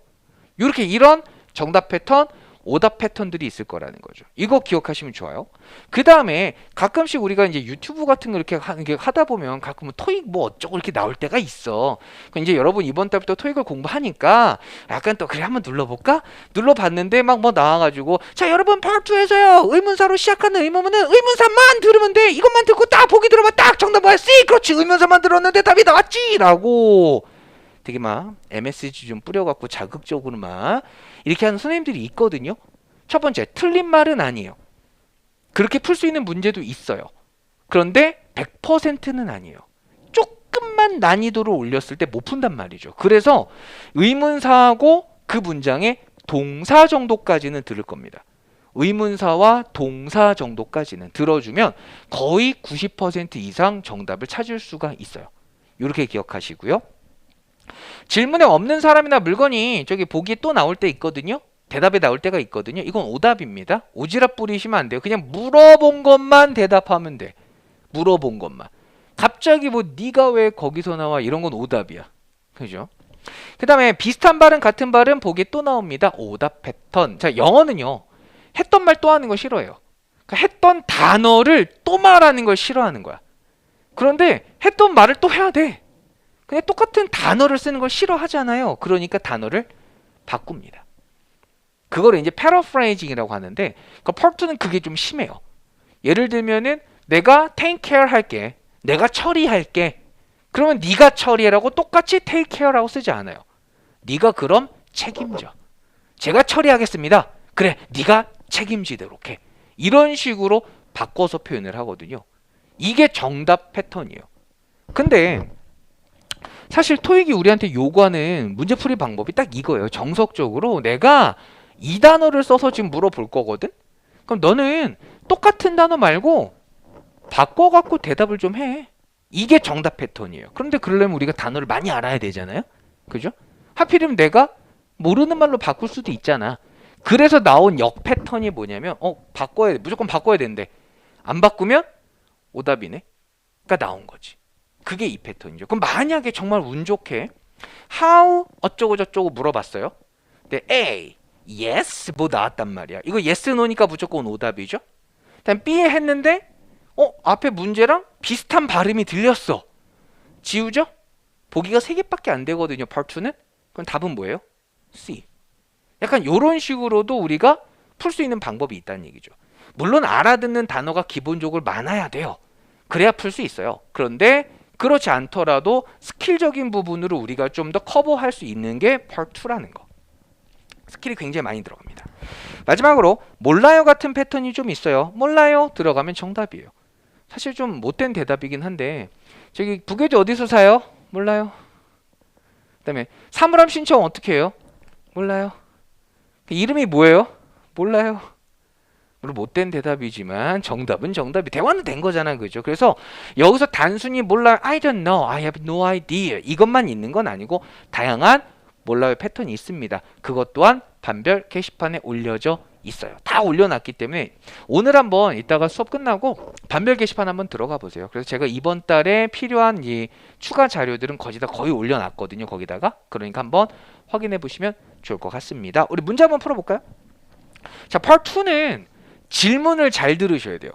이렇게 이런 정답 패턴, 오답 패턴들이 있을 거라는 거죠. 이거 기억하시면 좋아요. 그 다음에 가끔씩 우리가 이제 유튜브 같은 거 이렇게 하다 보면 가끔은 토익 뭐 어쩌고 이렇게 나올 때가 있어. 이제 여러분 이번 달부터 토익을 공부하니까 약간 또 그래 한번 눌러볼까? 눌러봤는데 막 뭐 나와가지고 자 여러분 파트 2에서요 의문사로 시작하는 의문문은 의문사만 들으면 돼. 이것만 듣고 딱 보기 들어봐 딱 정답 뭐야? C 그렇지 의문사만 들었는데 답이 나왔지 라고 되게 막 MSG 좀 뿌려갖고 자극적으로 막 이렇게 하는 선생님들이 있거든요. 첫 번째, 틀린 말은 아니에요. 그렇게 풀 수 있는 문제도 있어요. 그런데 100%는 아니에요. 조금만 난이도를 올렸을 때 못 푼단 말이죠. 그래서 의문사하고 그 문장의 동사 정도까지는 들을 겁니다. 의문사와 동사 정도까지는 들어주면 거의 90% 이상 정답을 찾을 수가 있어요. 이렇게 기억하시고요. 질문에 없는 사람이나 물건이 저기 보기에 또 나올 때 있거든요. 대답에 나올 때가 있거든요. 이건 오답입니다. 오지랖 부리시면 안 돼요. 그냥 물어본 것만 대답하면 돼. 물어본 것만. 갑자기 뭐 네가 왜 거기서 나와 이런 건 오답이야. 그죠? 그 다음에 비슷한 발음 같은 발음 보기에 또 나옵니다. 오답 패턴. 자, 영어는요. 했던 말 또 하는 거 싫어해요. 그러니까 했던 단어를 또 말하는 걸 싫어하는 거야. 그런데 했던 말을 또 해야 돼. 그냥 똑같은 단어를 쓰는 걸 싫어하잖아요. 그러니까 단어를 바꿉니다. 그거를 이제 패러프레이징이라고 하는데, 그 part 2는 그게 좀 심해요. 예를 들면은 내가 take care 할게. 내가 처리할게. 그러면 네가 처리해라고 똑같이 take care라고 쓰지 않아요. 네가 그럼 책임져. 제가 처리하겠습니다. 그래, 네가 책임지도록 해. 이런 식으로 바꿔서 표현을 하거든요. 이게 정답 패턴이에요. 근데 사실 토익이 우리한테 요구하는 문제풀이 방법이 딱 이거예요. 정석적으로 내가 이 단어를 써서 지금 물어볼 거거든? 그럼 너는 똑같은 단어 말고 바꿔갖고 대답을 좀 해. 이게 정답 패턴이에요. 그런데 그러려면 우리가 단어를 많이 알아야 되잖아요. 그죠? 하필이면 내가 모르는 말로 바꿀 수도 있잖아. 그래서 나온 역 패턴이 뭐냐면 바꿔야 돼. 무조건 바꿔야 되는데 안 바꾸면 오답이네. 가 나온 거지. 그게 이 패턴이죠. 그럼 만약에 정말 운 좋게 how 어쩌고 저쩌고 물어봤어요. 근데 A, yes 뭐 나왔단 말이야. 이거 yes no니까 무조건 오답이죠. 다음 B에 했는데 앞에 문제랑 비슷한 발음이 들렸어. 지우죠? 보기가 3개밖에 안 되거든요. part 2는. 그럼 답은 뭐예요? C. 약간 이런 식으로도 우리가 풀 수 있는 방법이 있다는 얘기죠. 물론 알아듣는 단어가 기본적으로 많아야 돼요. 그래야 풀 수 있어요. 그런데 그렇지 않더라도 스킬적인 부분으로 우리가 좀 더 커버할 수 있는 게 part 2라는 거. 스킬이 굉장히 많이 들어갑니다. 마지막으로 몰라요 같은 패턴이 좀 있어요. 몰라요 들어가면 정답이에요. 사실 좀 못된 대답이긴 한데 저기 부계주 어디서 사요? 몰라요. 그다음에 사물함 신청 어떻게 해요? 몰라요. 이름이 뭐예요? 몰라요. 물론 못된 대답이지만 정답은 정답이 대화는 된 거잖아. 그죠? 그래서 여기서 단순히 몰라요. I don't know. I have no idea. 이것만 있는 건 아니고 다양한 몰라요 패턴이 있습니다. 그것 또한 반별 게시판에 올려져 있어요. 다 올려놨기 때문에 오늘 한번 이따가 수업 끝나고 반별 게시판 한번 들어가 보세요. 그래서 제가 이번 달에 필요한 이 추가 자료들은 거의 올려놨거든요. 거기다가 그러니까 한번 확인해 보시면 좋을 것 같습니다. 우리 문제 한번 풀어볼까요? 자, part 2는 질문을 잘 들으셔야 돼요.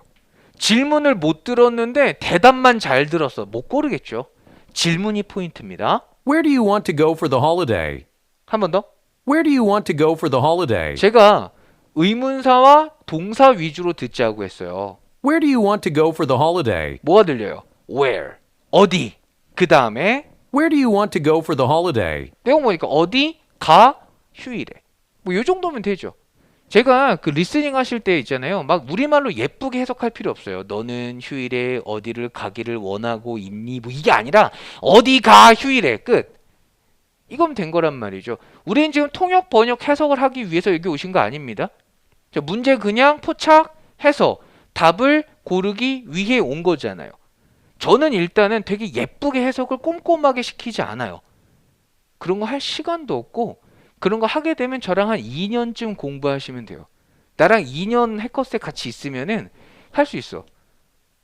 질문을 못 들었는데 대답만 잘 들었어. 못 고르겠죠. 질문이 포인트입니다. Where do you want to go for the holiday? 한 번 더. Where do you want to go for the holiday? 제가 의문사와 동사 위주로 듣자고 했어요. Where do you want to go for the holiday? 뭐가 들려요? Where. 어디. 그 다음에 Where do you want to go for the holiday? 내용 보니까 어디 가 휴일에. 뭐 요 정도면 되죠. 제가 그 리스닝 하실 때 있잖아요. 막 우리말로 예쁘게 해석할 필요 없어요. 너는 휴일에 어디를 가기를 원하고 있니? 뭐 이게 아니라 어디 가 휴일에 끝. 이거면 된 거란 말이죠. 우리는 지금 통역 번역 해석을 하기 위해서 여기 오신 거 아닙니다. 자, 문제 그냥 포착해서 답을 고르기 위해 온 거잖아요. 저는 일단은 되게 예쁘게 해석을 꼼꼼하게 시키지 않아요. 그런 거 할 시간도 없고 그런 거 하게 되면 저랑 한 2년쯤 공부하시면 돼요. 나랑 2년 해커스에 같이 있으면은 할 수 있어.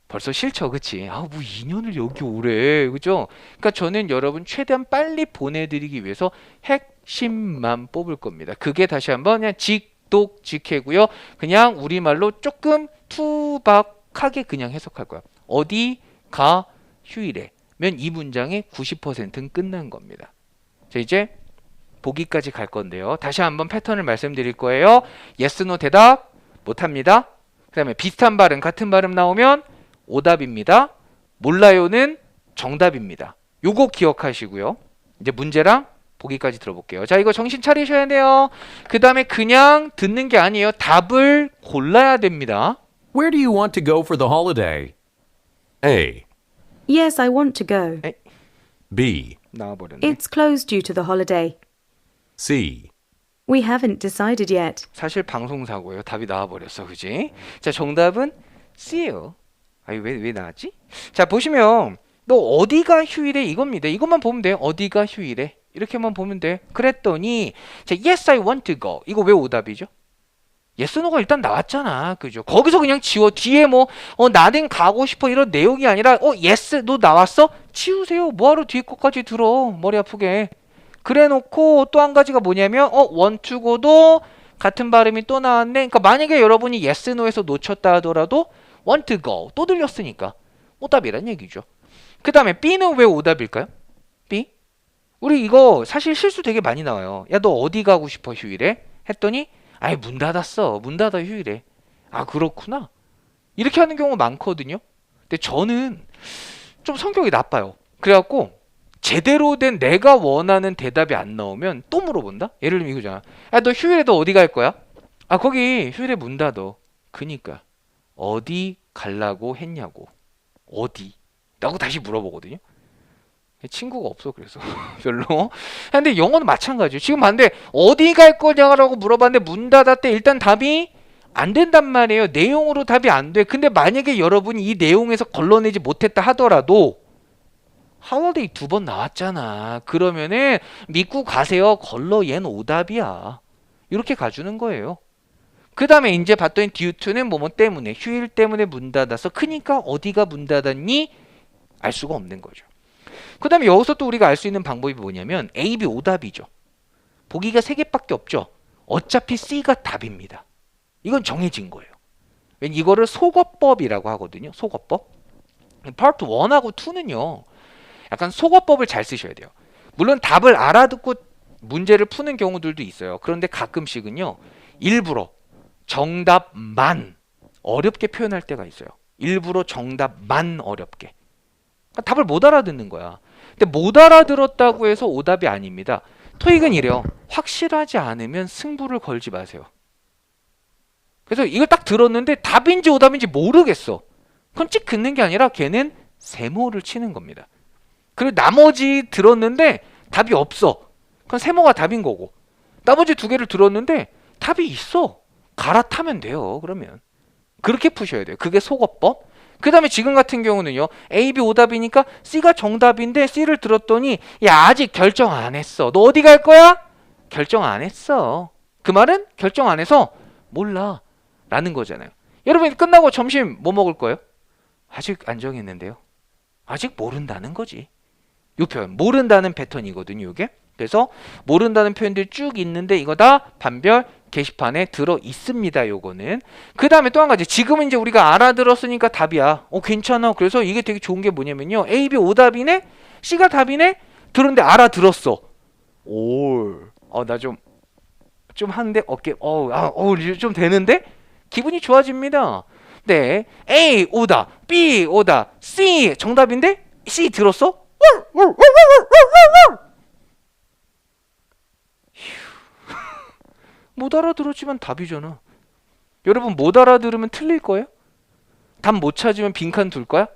벌써 싫죠, 그치? 뭐 2년을 여기 오래, 그죠? 그러니까 저는 여러분 최대한 빨리 보내드리기 위해서 핵심만 뽑을 겁니다. 그게 다시 한번 그냥 직독직해고요. 그냥 우리말로 조금 투박하게 그냥 해석할 거야. 어디 가 휴일에 면 이 문장의 90%는 끝난 겁니다. 자, 이제 보기까지 갈 건데요. 다시 한번 패턴을 말씀드릴 거예요. yes, no 대답 못합니다. 그 다음에 비슷한 발음, 같은 발음 나오면 오답입니다. 몰라요는 정답입니다. 요거 기억하시고요. 이제 문제랑 보기까지 들어볼게요. 자, 이거 정신 차리셔야 돼요. 그 다음에 그냥 듣는 게 아니에요. 답을 골라야 됩니다. Where do you want to go for the holiday? A, Yes, I want to go. B, 나와버렸네. It's closed due to the holiday. C, We haven't decided yet. 사실 방송사고예요. 답이 나와버렸어. 그지? 자, 정답은 C예요. 왜 나왔지? 자, 보시면 너 어디가 휴일에 이겁니다. 이것만 보면 돼요. 어디가 휴일에. 이렇게만 보면 돼. 그랬더니 자, yes I want to go. 이거 왜 오답이죠? yes no가 일단 나왔잖아. 그죠? 거기서 그냥 지워. 뒤에 뭐 나는 가고 싶어 이런 내용이 아니라 yes no 나왔어? 치우세요. 뭐하러 뒤에 것까지 들어. 머리 아프게. 그래 놓고 또 한 가지가 뭐냐면 want to go도 같은 발음이 또 나왔네. 그러니까 만약에 여러분이 yes no에서 놓쳤다 하더라도 want to go 또 들렸으니까 오답이란 얘기죠. 그 다음에 B는 왜 오답일까요? B? 우리 이거 사실 실수 되게 많이 나와요. 야, 너 어디 가고 싶어 휴일에? 했더니 아이 문 닫았어. 문 닫아 휴일에. 아 그렇구나. 이렇게 하는 경우가 많거든요. 근데 저는 좀 성격이 나빠요. 그래갖고 제대로 된 내가 원하는 대답이 안 나오면 또 물어본다? 예를 들면 이거잖아. 야, 너 휴일에 너 어디 갈 거야? 아 거기 휴일에 문 닫어. 그니까 어디 갈라고 했냐고. 어디? 라고 다시 물어보거든요. 친구가 없어 그래서 별로. 근데 영어는 마찬가지예요. 지금 봤는데 어디 갈 거냐라고 물어봤는데 문 닫았대. 일단 답이 안 된단 말이에요. 내용으로 답이 안 돼. 근데 만약에 여러분이 이 내용에서 걸러내지 못했다 하더라도 holiday 2번 나왔잖아. 그러면은 믿고 가세요. 걸러 얘는 오답이야. 이렇게 가주는 거예요. 그 다음에 이제 봤더니 due to는 뭐뭐 때문에 휴일 때문에 문 닫아서 크니까 어디가 문 닫았니? 알 수가 없는 거죠. 그 다음에 여기서 또 우리가 알 수 있는 방법이 뭐냐면 A, B 오답이죠. 보기가 3개밖에 없죠. 어차피 C가 답입니다. 이건 정해진 거예요. 왜냐면 이거를 속어법이라고 하거든요. 속어법. 파트 1하고 2는요. 약간 속어법을 잘 쓰셔야 돼요. 물론 답을 알아듣고 문제를 푸는 경우들도 있어요. 그런데 가끔씩은요. 일부러 정답만 어렵게 표현할 때가 있어요. 일부러 정답만 어렵게. 그러니까 답을 못 알아듣는 거야. 근데 못 알아들었다고 해서 오답이 아닙니다. 토익은 이래요. 확실하지 않으면 승부를 걸지 마세요. 그래서 이걸 딱 들었는데 답인지 오답인지 모르겠어. 그럼 찍 긋는 게 아니라 걔는 세모를 치는 겁니다. 그리고 나머지 들었는데 답이 없어. 그럼 세모가 답인 거고. 나머지 2개를 들었는데 답이 있어. 갈아타면 돼요. 그러면. 그렇게 푸셔야 돼요. 그게 속어법. 그 다음에 지금 같은 경우는요. A, B 오답이니까 C가 정답인데 C를 들었더니 야 아직 결정 안 했어. 너 어디 갈 거야? 결정 안 했어. 그 말은 결정 안 해서 몰라 라는 거잖아요. 여러분 끝나고 점심 뭐 먹을 거예요? 아직 안 정했는데요. 아직 모른다는 거지. 이 표현 모른다는 패턴이거든요. 이게. 그래서 모른다는 표현들이 쭉 있는데 이거 다 반별 게시판에 들어 있습니다. 요거는. 그 다음에 또 한 가지. 지금은 이제 우리가 알아들었으니까 답이야. 괜찮아. 그래서 이게 되게 좋은 게 뭐냐면요. A, B 오답이네. C가 답이네. 들었는데 알아들었어. 나 좀 하는데 어깨 좀 되는데 기분이 좋아집니다. 네. A 오답, B 오답, C 정답인데 C 들었어? 못 알아들었지만 답이잖아. 여러분 못 알아들으면 틀릴 거예요? 답 못 찾으면 빈칸 둘 거야?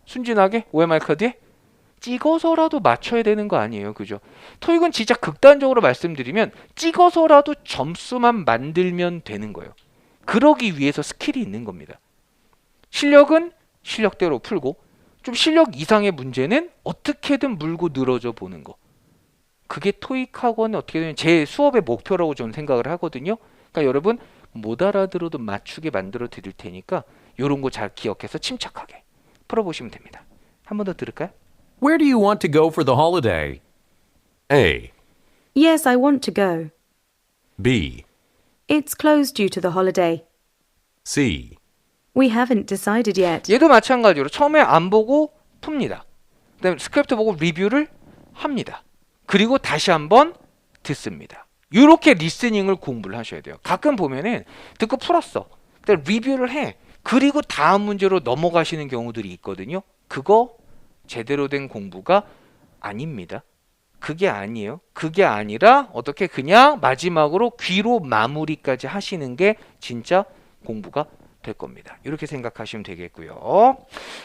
순진하게 OMR 카드에? 찍어서라도 맞춰야 되는 거 아니에요. 그죠? 토익은 진짜 극단적으로 말씀드리면 찍어서라도 점수만 만들면 되는 거예요. 그러기 위해서 스킬이 있는 겁니다. 실력은 실력대로 풀고 좀 실력 이상의 문제는 어떻게든 물고 늘어져 보는 거. 그게 토익 학원의 어떻게 되면 제 수업의 목표라고 저는 생각을 하거든요. 그러니까 여러분 못 알아들어도 맞추게 만들어 드릴 테니까 이런 거 잘 기억해서 침착하게 풀어보시면 됩니다. 한 번 더 들을까요? Where do you want to go for the holiday? A, Yes, I want to go. B, It's closed due to the holiday. C, We haven't decided yet. 얘도 마찬가지로 처음에 안 보고 풉니다. 그다음에 스크립트 보고 리뷰를 합니다. 그리고 다시 한번 듣습니다. 이렇게 리스닝을 공부를 하셔야 돼요. 가끔 보면은 듣고 풀었어. 그다음에 리뷰를 해. 그리고 다음 문제로 넘어가시는 경우들이 있거든요. 그거 제대로 된 공부가 아닙니다. 그게 아니에요. 그게 아니라 어떻게 그냥 마지막으로 귀로 마무리까지 하시는 게 진짜 공부가 될 겁니다. 이렇게 생각하시면 되겠고요.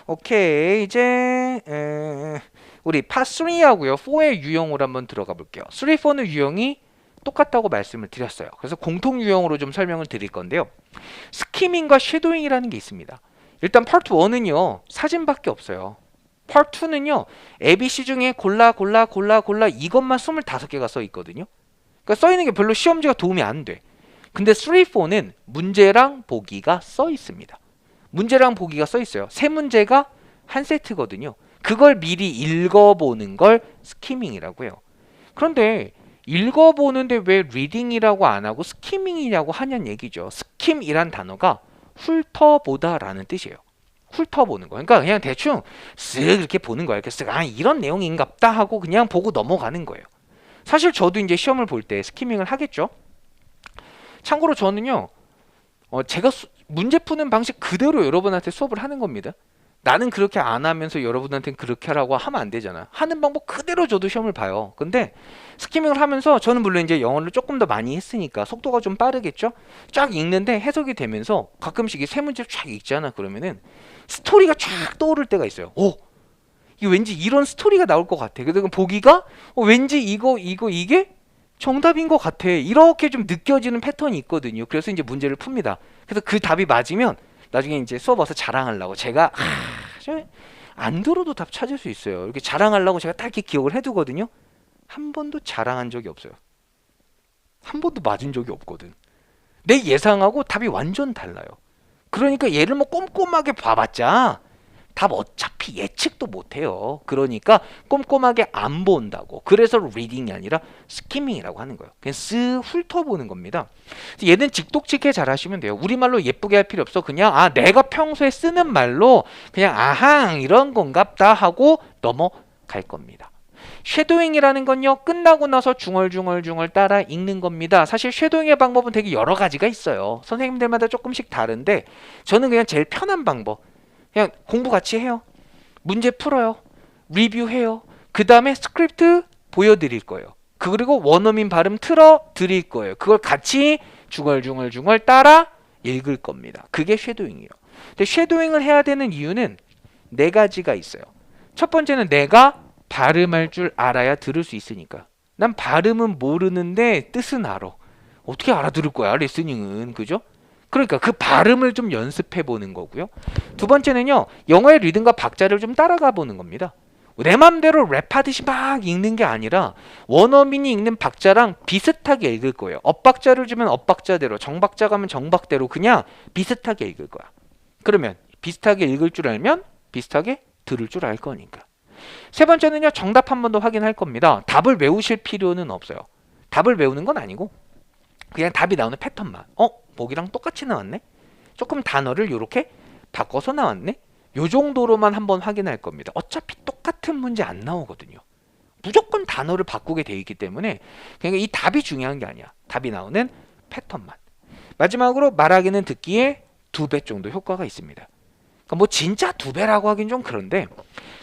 오케이. 이제 우리 파 3하고요. 4의 유형으로 한번 들어가 볼게요. 3, 4는 유형이 똑같다고 말씀을 드렸어요. 그래서 공통 유형으로 좀 설명을 드릴 건데요. 스키밍과 쉐도잉이라는 게 있습니다. 일단 파트 1은요. 사진밖에 없어요. Part 2는요. ABC 중에 골라 이것만 25개가 써 있거든요. 그러니까 써 있는 게 별로 시험지가 도움이 안 돼. 근데 3, 4는 문제랑 보기가 써 있습니다. 문제랑 보기가 써 있어요. 세 문제가 한 세트거든요. 그걸 미리 읽어보는 걸 스키밍이라고 해요. 그런데 읽어보는데 왜 리딩이라고 안 하고 스키밍이냐고 하냐는 얘기죠. 스킴이란 단어가 훑어보다라는 뜻이에요. 훑어보는 거. 그러니까 그냥 대충 쓱 이렇게 보는 거예요. 이렇게 쓱 이런 내용인갑다 하고 그냥 보고 넘어가는 거예요. 사실 저도 이제 시험을 볼 때 스키밍을 하겠죠. 참고로 저는요. 제가 문제 푸는 방식 그대로 여러분한테 수업을 하는 겁니다. 나는 그렇게 안 하면서 여러분한테는 그렇게 하라고 하면 안 되잖아. 하는 방법 그대로 저도 시험을 봐요. 근데 스키밍을 하면서 저는 물론 이제 영어를 조금 더 많이 했으니까 속도가 좀 빠르겠죠. 쫙 읽는데 해석이 되면서 가끔씩 이 세 문제를 쫙 읽잖아. 그러면은 스토리가 쫙 떠오를 때가 있어요. 오, 이게 왠지 이런 스토리가 나올 것 같아. 그래서 보기가 왠지 이게 정답인 것 같아. 이렇게 좀 느껴지는 패턴이 있거든요. 그래서 이제 문제를 풉니다. 그래서 그 답이 맞으면 나중에 이제 수업 와서 자랑하려고 제가 안 들어도 답 찾을 수 있어요. 이렇게 자랑하려고 제가 딱 이렇게 기억을 해두거든요. 한 번도 자랑한 적이 없어요. 한 번도 맞은 적이 없거든. 내 예상하고 답이 완전 달라요. 그러니까 얘를 뭐 꼼꼼하게 봐봤자 답 어차피 예측도 못해요. 그러니까 꼼꼼하게 안 본다고. 그래서 리딩이 아니라 스키밍이라고 하는 거예요. 그냥 쓱 훑어보는 겁니다. 얘는 직독직해 잘 하시면 돼요. 우리말로 예쁘게 할 필요 없어. 그냥 내가 평소에 쓰는 말로 그냥 아항 이런 건갑다 하고 넘어갈 겁니다. 쉐도잉이라는 건요. 끝나고 나서 중얼중얼 따라 읽는 겁니다. 사실 쉐도잉의 방법은 되게 여러 가지가 있어요. 선생님들마다 조금씩 다른데 저는 그냥 제일 편한 방법. 그냥 공부 같이 해요. 문제 풀어요. 리뷰해요. 그 다음에 스크립트 보여드릴 거예요. 그리고 원어민 발음 틀어 드릴 거예요. 그걸 같이 중얼중얼 따라 읽을 겁니다. 그게 쉐도잉이에요. 근데 쉐도잉을 해야 되는 이유는 4가지가 있어요. 첫 번째는 내가 발음할 줄 알아야 들을 수 있으니까. 난 발음은 모르는데 뜻은 알아. 어떻게 알아들을 거야, 리스닝은. 그죠? 그러니까 그 발음을 좀 연습해 보는 거고요. 두 번째는요. 영어의 리듬과 박자를 좀 따라가 보는 겁니다. 내 맘대로 랩하듯이 막 읽는 게 아니라 원어민이 읽는 박자랑 비슷하게 읽을 거예요. 엇박자를 주면 엇박자대로, 정박자 가면 정박대로 그냥 비슷하게 읽을 거야. 그러면 비슷하게 읽을 줄 알면 비슷하게 들을 줄 알 거니까. 세 번째는요. 정답 한 번 더 확인할 겁니다. 답을 외우실 필요는 없어요. 답을 외우는 건 아니고 그냥 답이 나오는 패턴만. 보기랑 똑같이 나왔네? 조금 단어를 이렇게 바꿔서 나왔네? 요 정도로만 한번 확인할 겁니다. 어차피 똑같은 문제 안 나오거든요. 무조건 단어를 바꾸게 돼 있기 때문에 그러니까 이 답이 중요한 게 아니야. 답이 나오는 패턴만. 마지막으로 말하기는 듣기에 2배 정도 효과가 있습니다. 그러니까 뭐 진짜 2배라고 하긴 좀 그런데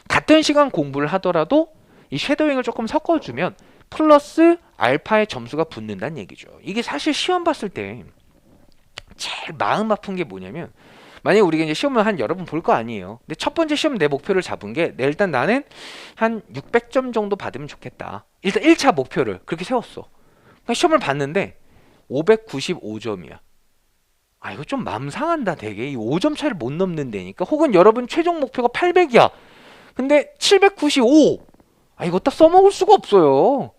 같은 시간 공부를 하더라도 이 쉐도잉을 조금 섞어주면 플러스 알파의 점수가 붙는다는 얘기죠. 이게 사실 시험 봤을 때 제일 마음 아픈 게 뭐냐면 만약에 우리가 이제 시험을 한 여러 번 볼 거 아니에요. 근데 첫 번째 시험 내 목표를 잡은 게 일단 나는 한 600점 정도 받으면 좋겠다. 일단 1차 목표를 그렇게 세웠어. 그러니까 시험을 봤는데 595점이야. 이거 좀 마음 상한다 되게. 이 5점 차를 못 넘는다니까. 혹은 여러분 최종 목표가 800이야. 근데 795. 이거 딱 써먹을 수가 없어요.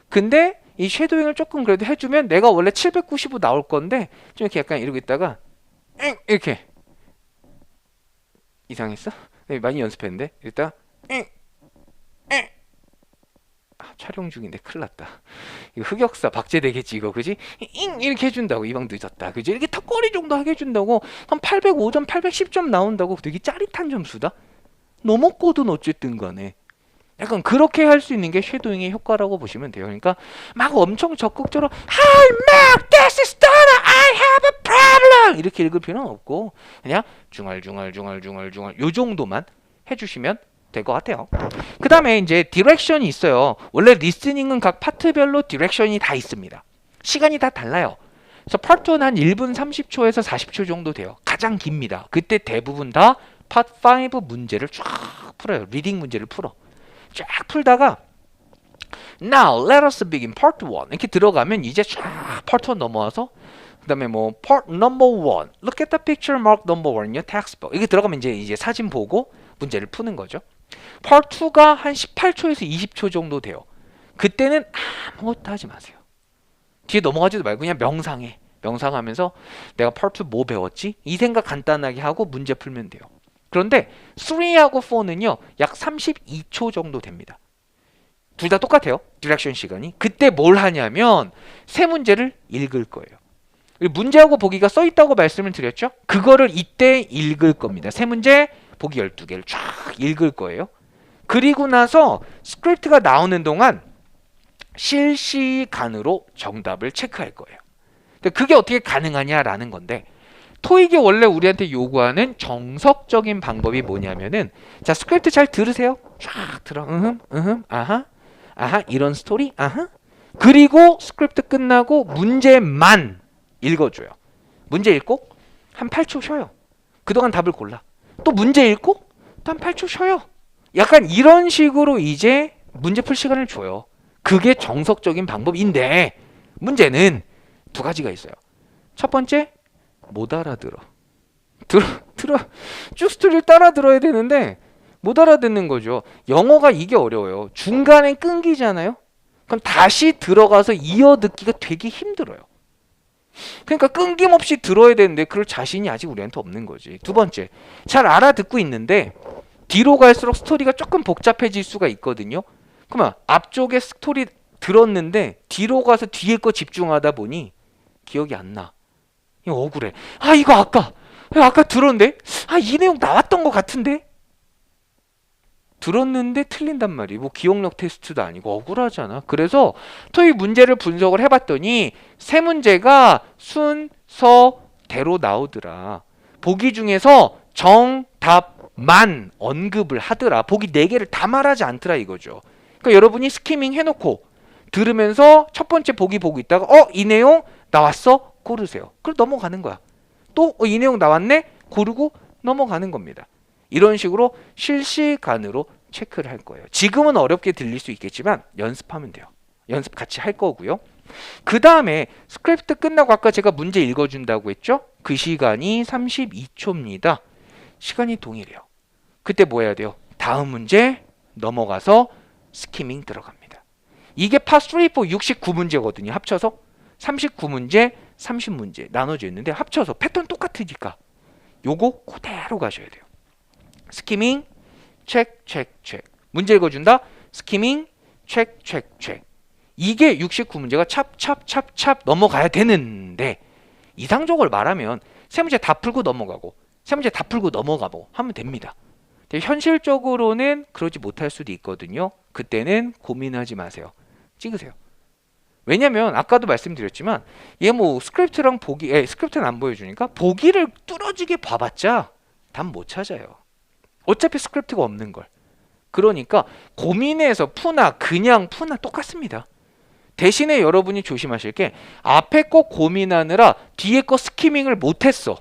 근데 이 쉐도잉을 조금 그래도 해주면 내가 원래 795 나올 건데 좀 이렇게 약간 이러고 있다가 이렇게 이상했어? 많이 연습했는데 이랬다가 촬영 중인데 큰일 났다. 이거 흑역사 박제되겠지 이거 그지? 이렇게 해준다고. 이방 늦었다 그지? 이렇게 턱걸이 정도 하게 해준다고 한 805점 810점 나온다고 되게 짜릿한 점수다. 넘었거든 어쨌든 간에. 약간 그렇게 할 수 있는 게 쉐도잉의 효과라고 보시면 돼요. 그러니까 막 엄청 적극적으로 Hi Mark, this is Donna, I have a problem 이렇게 읽을 필요는 없고 그냥 중얼중얼 요 정도만 해주시면 될 것 같아요. 그 다음에 이제 디렉션이 있어요. 원래 리스닝은 각 파트별로 디렉션이 다 있습니다. 시간이 다 달라요. 그래서 파트 1은 한 1분 30초에서 40초 정도 돼요. 가장 깁니다. 그때 대부분 다 파트 5 문제를 쫙 풀어요. 리딩 문제를 풀어. 쫙 풀다가 Now let us begin part 1 이렇게 들어가면 이제 쫙 part 1 넘어와서 그 다음에 뭐 part number 1 Look at the picture marked number 1 in your textbook 이렇게 들어가면 이제 사진 보고 문제를 푸는 거죠. Part 2가 한 18초에서 20초 정도 돼요. 그때는 아무것도 하지 마세요. 뒤에 넘어가지도 말고 그냥 명상해. 명상하면서 내가 Part 2 뭐 배웠지? 이 생각 간단하게 하고 문제 풀면 돼요. 그런데 3하고 4는요. 약 32초 정도 됩니다. 둘 다 똑같아요. 디렉션 시간이. 그때 뭘 하냐면 세 문제를 읽을 거예요. 문제하고 보기가 써 있다고 말씀을 드렸죠? 그거를 이때 읽을 겁니다. 세 문제, 보기 12개를 쫙 읽을 거예요. 그리고 나서 스크립트가 나오는 동안 실시간으로 정답을 체크할 거예요. 그게 어떻게 가능하냐라는 건데 토익이 원래 우리한테 요구하는 정석적인 방법이 뭐냐면은 자 스크립트 잘 들으세요. 쫙 들어. 아하. 아하 이런 스토리. 아하. 그리고 스크립트 끝나고 문제만 읽어줘요. 문제 읽고 한 8초 쉬어요. 그동안 답을 골라. 또 문제 읽고 또 한 8초 쉬어요. 약간 이런 식으로 이제 문제 풀 시간을 줘요. 그게 정석적인 방법인데 문제는 두 가지가 있어요. 첫 번째, 못 알아들어. 들어. 쭉 스토리를 따라 들어야 되는데 못 알아듣는 거죠. 영어가 이게 어려워요. 중간에 끊기잖아요. 그럼 다시 들어가서 이어듣기가 되게 힘들어요. 그러니까 끊김없이 들어야 되는데 그럴 자신이 아직 우리한테 없는 거지. 두 번째, 잘 알아듣고 있는데 뒤로 갈수록 스토리가 조금 복잡해질 수가 있거든요. 그러면 앞쪽에 스토리 들었는데 뒤로 가서 뒤에 거 집중하다 보니 기억이 안 나. 이거 억울해. 이거 아까 들었는데 이 내용 나왔던 것 같은데 들었는데 틀린단 말이에요. 뭐 기억력 테스트도 아니고 억울하잖아. 그래서 토익 문제를 분석을 해봤더니 세 문제가 순서대로 나오더라. 보기 중에서 정답만 언급을 하더라. 보기 4개를 다 말하지 않더라 이거죠. 그러니까 여러분이 스키밍 해놓고 들으면서 첫 번째 보기 보고 있다가 이 내용 나왔어? 고르세요. 그럼 넘어가는 거야. 또 이 내용 나왔네? 고르고 넘어가는 겁니다. 이런 식으로 실시간으로 체크를 할 거예요. 지금은 어렵게 들릴 수 있겠지만 연습하면 돼요. 연습 같이 할 거고요. 그 다음에 스크립트 끝나고 아까 제가 문제 읽어준다고 했죠? 그 시간이 32초입니다. 시간이 동일해요. 그때 뭐 해야 돼요? 다음 문제 넘어가서 스키밍 들어갑니다. 이게 파 3, 4, 69문제거든요. 합쳐서 39문제, 30문제 나눠져 있는데 합쳐서 패턴 똑같으니까 요거 그대로 가셔야 돼요. 스키밍, 체크. 문제 읽어준다. 스키밍, 체크. 이게 69문제가 찹 넘어가야 되는데 이상적으로 말하면 세 문제 다 풀고 넘어가고 세 문제 다 풀고 넘어가고 하면 됩니다. 근데 현실적으로는 그러지 못할 수도 있거든요. 그때는 고민하지 마세요. 찍으세요. 왜냐면 아까도 말씀드렸지만 얘 뭐 스크립트랑 스크립트는 안 보여주니까 보기를 뚫어지게 봐봤자 답 못 찾아요. 어차피 스크립트가 없는 걸. 그러니까 고민해서 푸나 그냥 푸나 똑같습니다. 대신에 여러분이 조심하실 게 앞에 거 고민하느라 뒤에 거 스키밍을 못했어.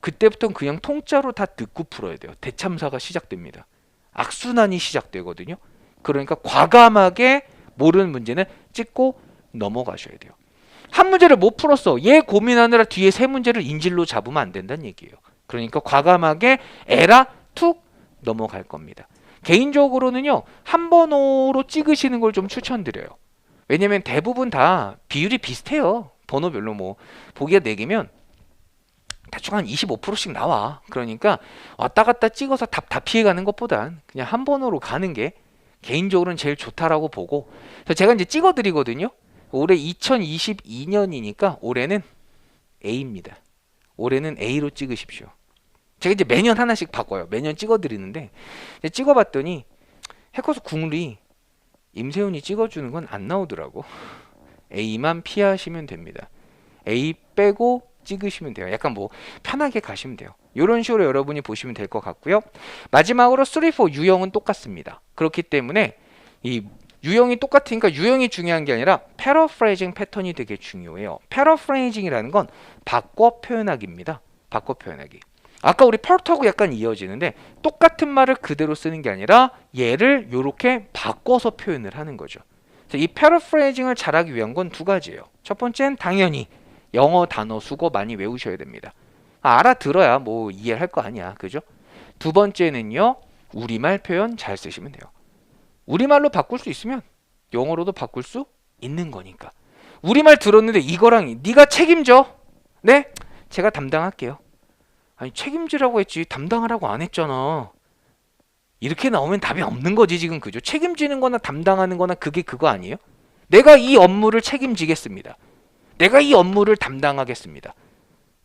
그때부터는 그냥 통짜로 다 듣고 풀어야 돼요. 대참사가 시작됩니다. 악순환이 시작되거든요. 그러니까 과감하게 모르는 문제는 찍고 넘어가셔야 돼요. 한 문제를 못 풀었어. 얘 고민하느라 뒤에 세 문제를 인질로 잡으면 안 된다는 얘기예요. 그러니까 과감하게 에라 툭 넘어갈 겁니다. 개인적으로는요. 한 번호로 찍으시는 걸 좀 추천드려요. 왜냐면 대부분 다 비율이 비슷해요. 번호별로 뭐 보기가 4개면 대충 한 25%씩 나와. 그러니까 왔다 갔다 찍어서 답 다 피해가는 것보단 그냥 한 번호로 가는 게 개인적으로는 제일 좋다라고 보고 그래서 제가 이제 찍어드리거든요. 올해 2022년이니까 올해는 A입니다. 올해는 A로 찍으십시오. 제가 이제 매년 하나씩 바꿔요. 매년 찍어드리는데 찍어봤더니 해커스 국룰이 임세훈이 찍어주는 건 안 나오더라고. A만 피하시면 됩니다. A 빼고 찍으시면 돼요. 약간 뭐 편하게 가시면 돼요. 이런 식으로 여러분이 보시면 될 것 같고요. 마지막으로 3, 4 유형은 똑같습니다. 그렇기 때문에 이 유형이 똑같으니까 유형이 중요한 게 아니라 패러프레이징 패턴이 되게 중요해요. 패러프레이징이라는 건 바꿔 표현하기입니다. 바꿔 표현하기. 아까 우리 파트하고 약간 이어지는데 똑같은 말을 그대로 쓰는 게 아니라 얘를 이렇게 바꿔서 표현을 하는 거죠. 이 패러프레이징을 잘하기 위한 건 두 가지예요. 첫 번째는 당연히 영어 단어 수거 많이 외우셔야 됩니다. 알아들어야 뭐 이해할 거 아니야. 그죠? 두 번째는요. 우리말 표현 잘 쓰시면 돼요. 우리말로 바꿀 수 있으면 영어로도 바꿀 수 있는 거니까. 우리말 들었는데 이거랑 네가 책임져. 네? 제가 담당할게요. 아니 책임지라고 했지 담당하라고 안 했잖아. 이렇게 나오면 답이 없는 거지 지금. 그죠? 책임지는 거나 담당하는 거나 그게 그거 아니에요? 내가 이 업무를 책임지겠습니다. 내가 이 업무를 담당하겠습니다.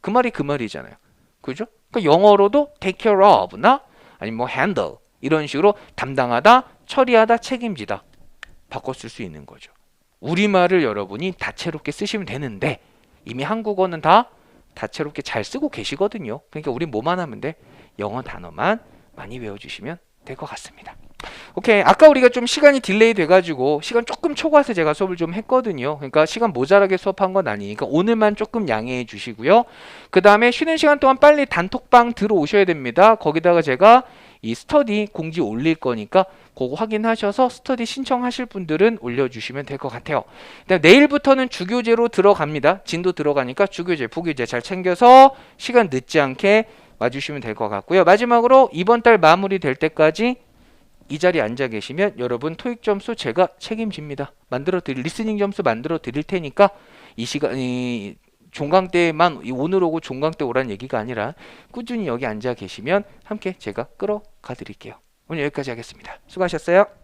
그 말이 그 말이잖아요. 그죠? 그러니까 영어로도 take care of나 아니면 뭐 handle 이런 식으로 담당하다, 처리하다, 책임지다 바꿔 쓸 수 있는 거죠. 우리말을 여러분이 다채롭게 쓰시면 되는데 이미 한국어는 다 다채롭게 잘 쓰고 계시거든요. 그러니까 우리 뭐만 하면 돼? 영어 단어만 많이 외워주시면 될 것 같습니다. 오케이. 아까 우리가 좀 시간이 딜레이 돼가지고 시간 조금 초과해서 제가 수업을 좀 했거든요. 그러니까 시간 모자라게 수업한 건 아니니까 오늘만 조금 양해해 주시고요. 그 다음에 쉬는 시간 동안 빨리 단톡방 들어오셔야 됩니다. 거기다가 제가 이 스터디 공지 올릴 거니까 그거 확인하셔서 스터디 신청하실 분들은 올려주시면 될 것 같아요. 내일부터는 주교재로 들어갑니다. 진도 들어가니까 주교재, 부교재 잘 챙겨서 시간 늦지 않게 와주시면 될 것 같고요. 마지막으로 이번 달 마무리 될 때까지 이 자리에 앉아 계시면 여러분 토익 점수 제가 책임집니다. 리스닝 점수 만들어 드릴 테니까 이 시간 종강 때만 오늘 오고 종강 때 오란 얘기가 아니라 꾸준히 여기 앉아 계시면 함께 제가 끌어가 드릴게요. 오늘 여기까지 하겠습니다. 수고하셨어요.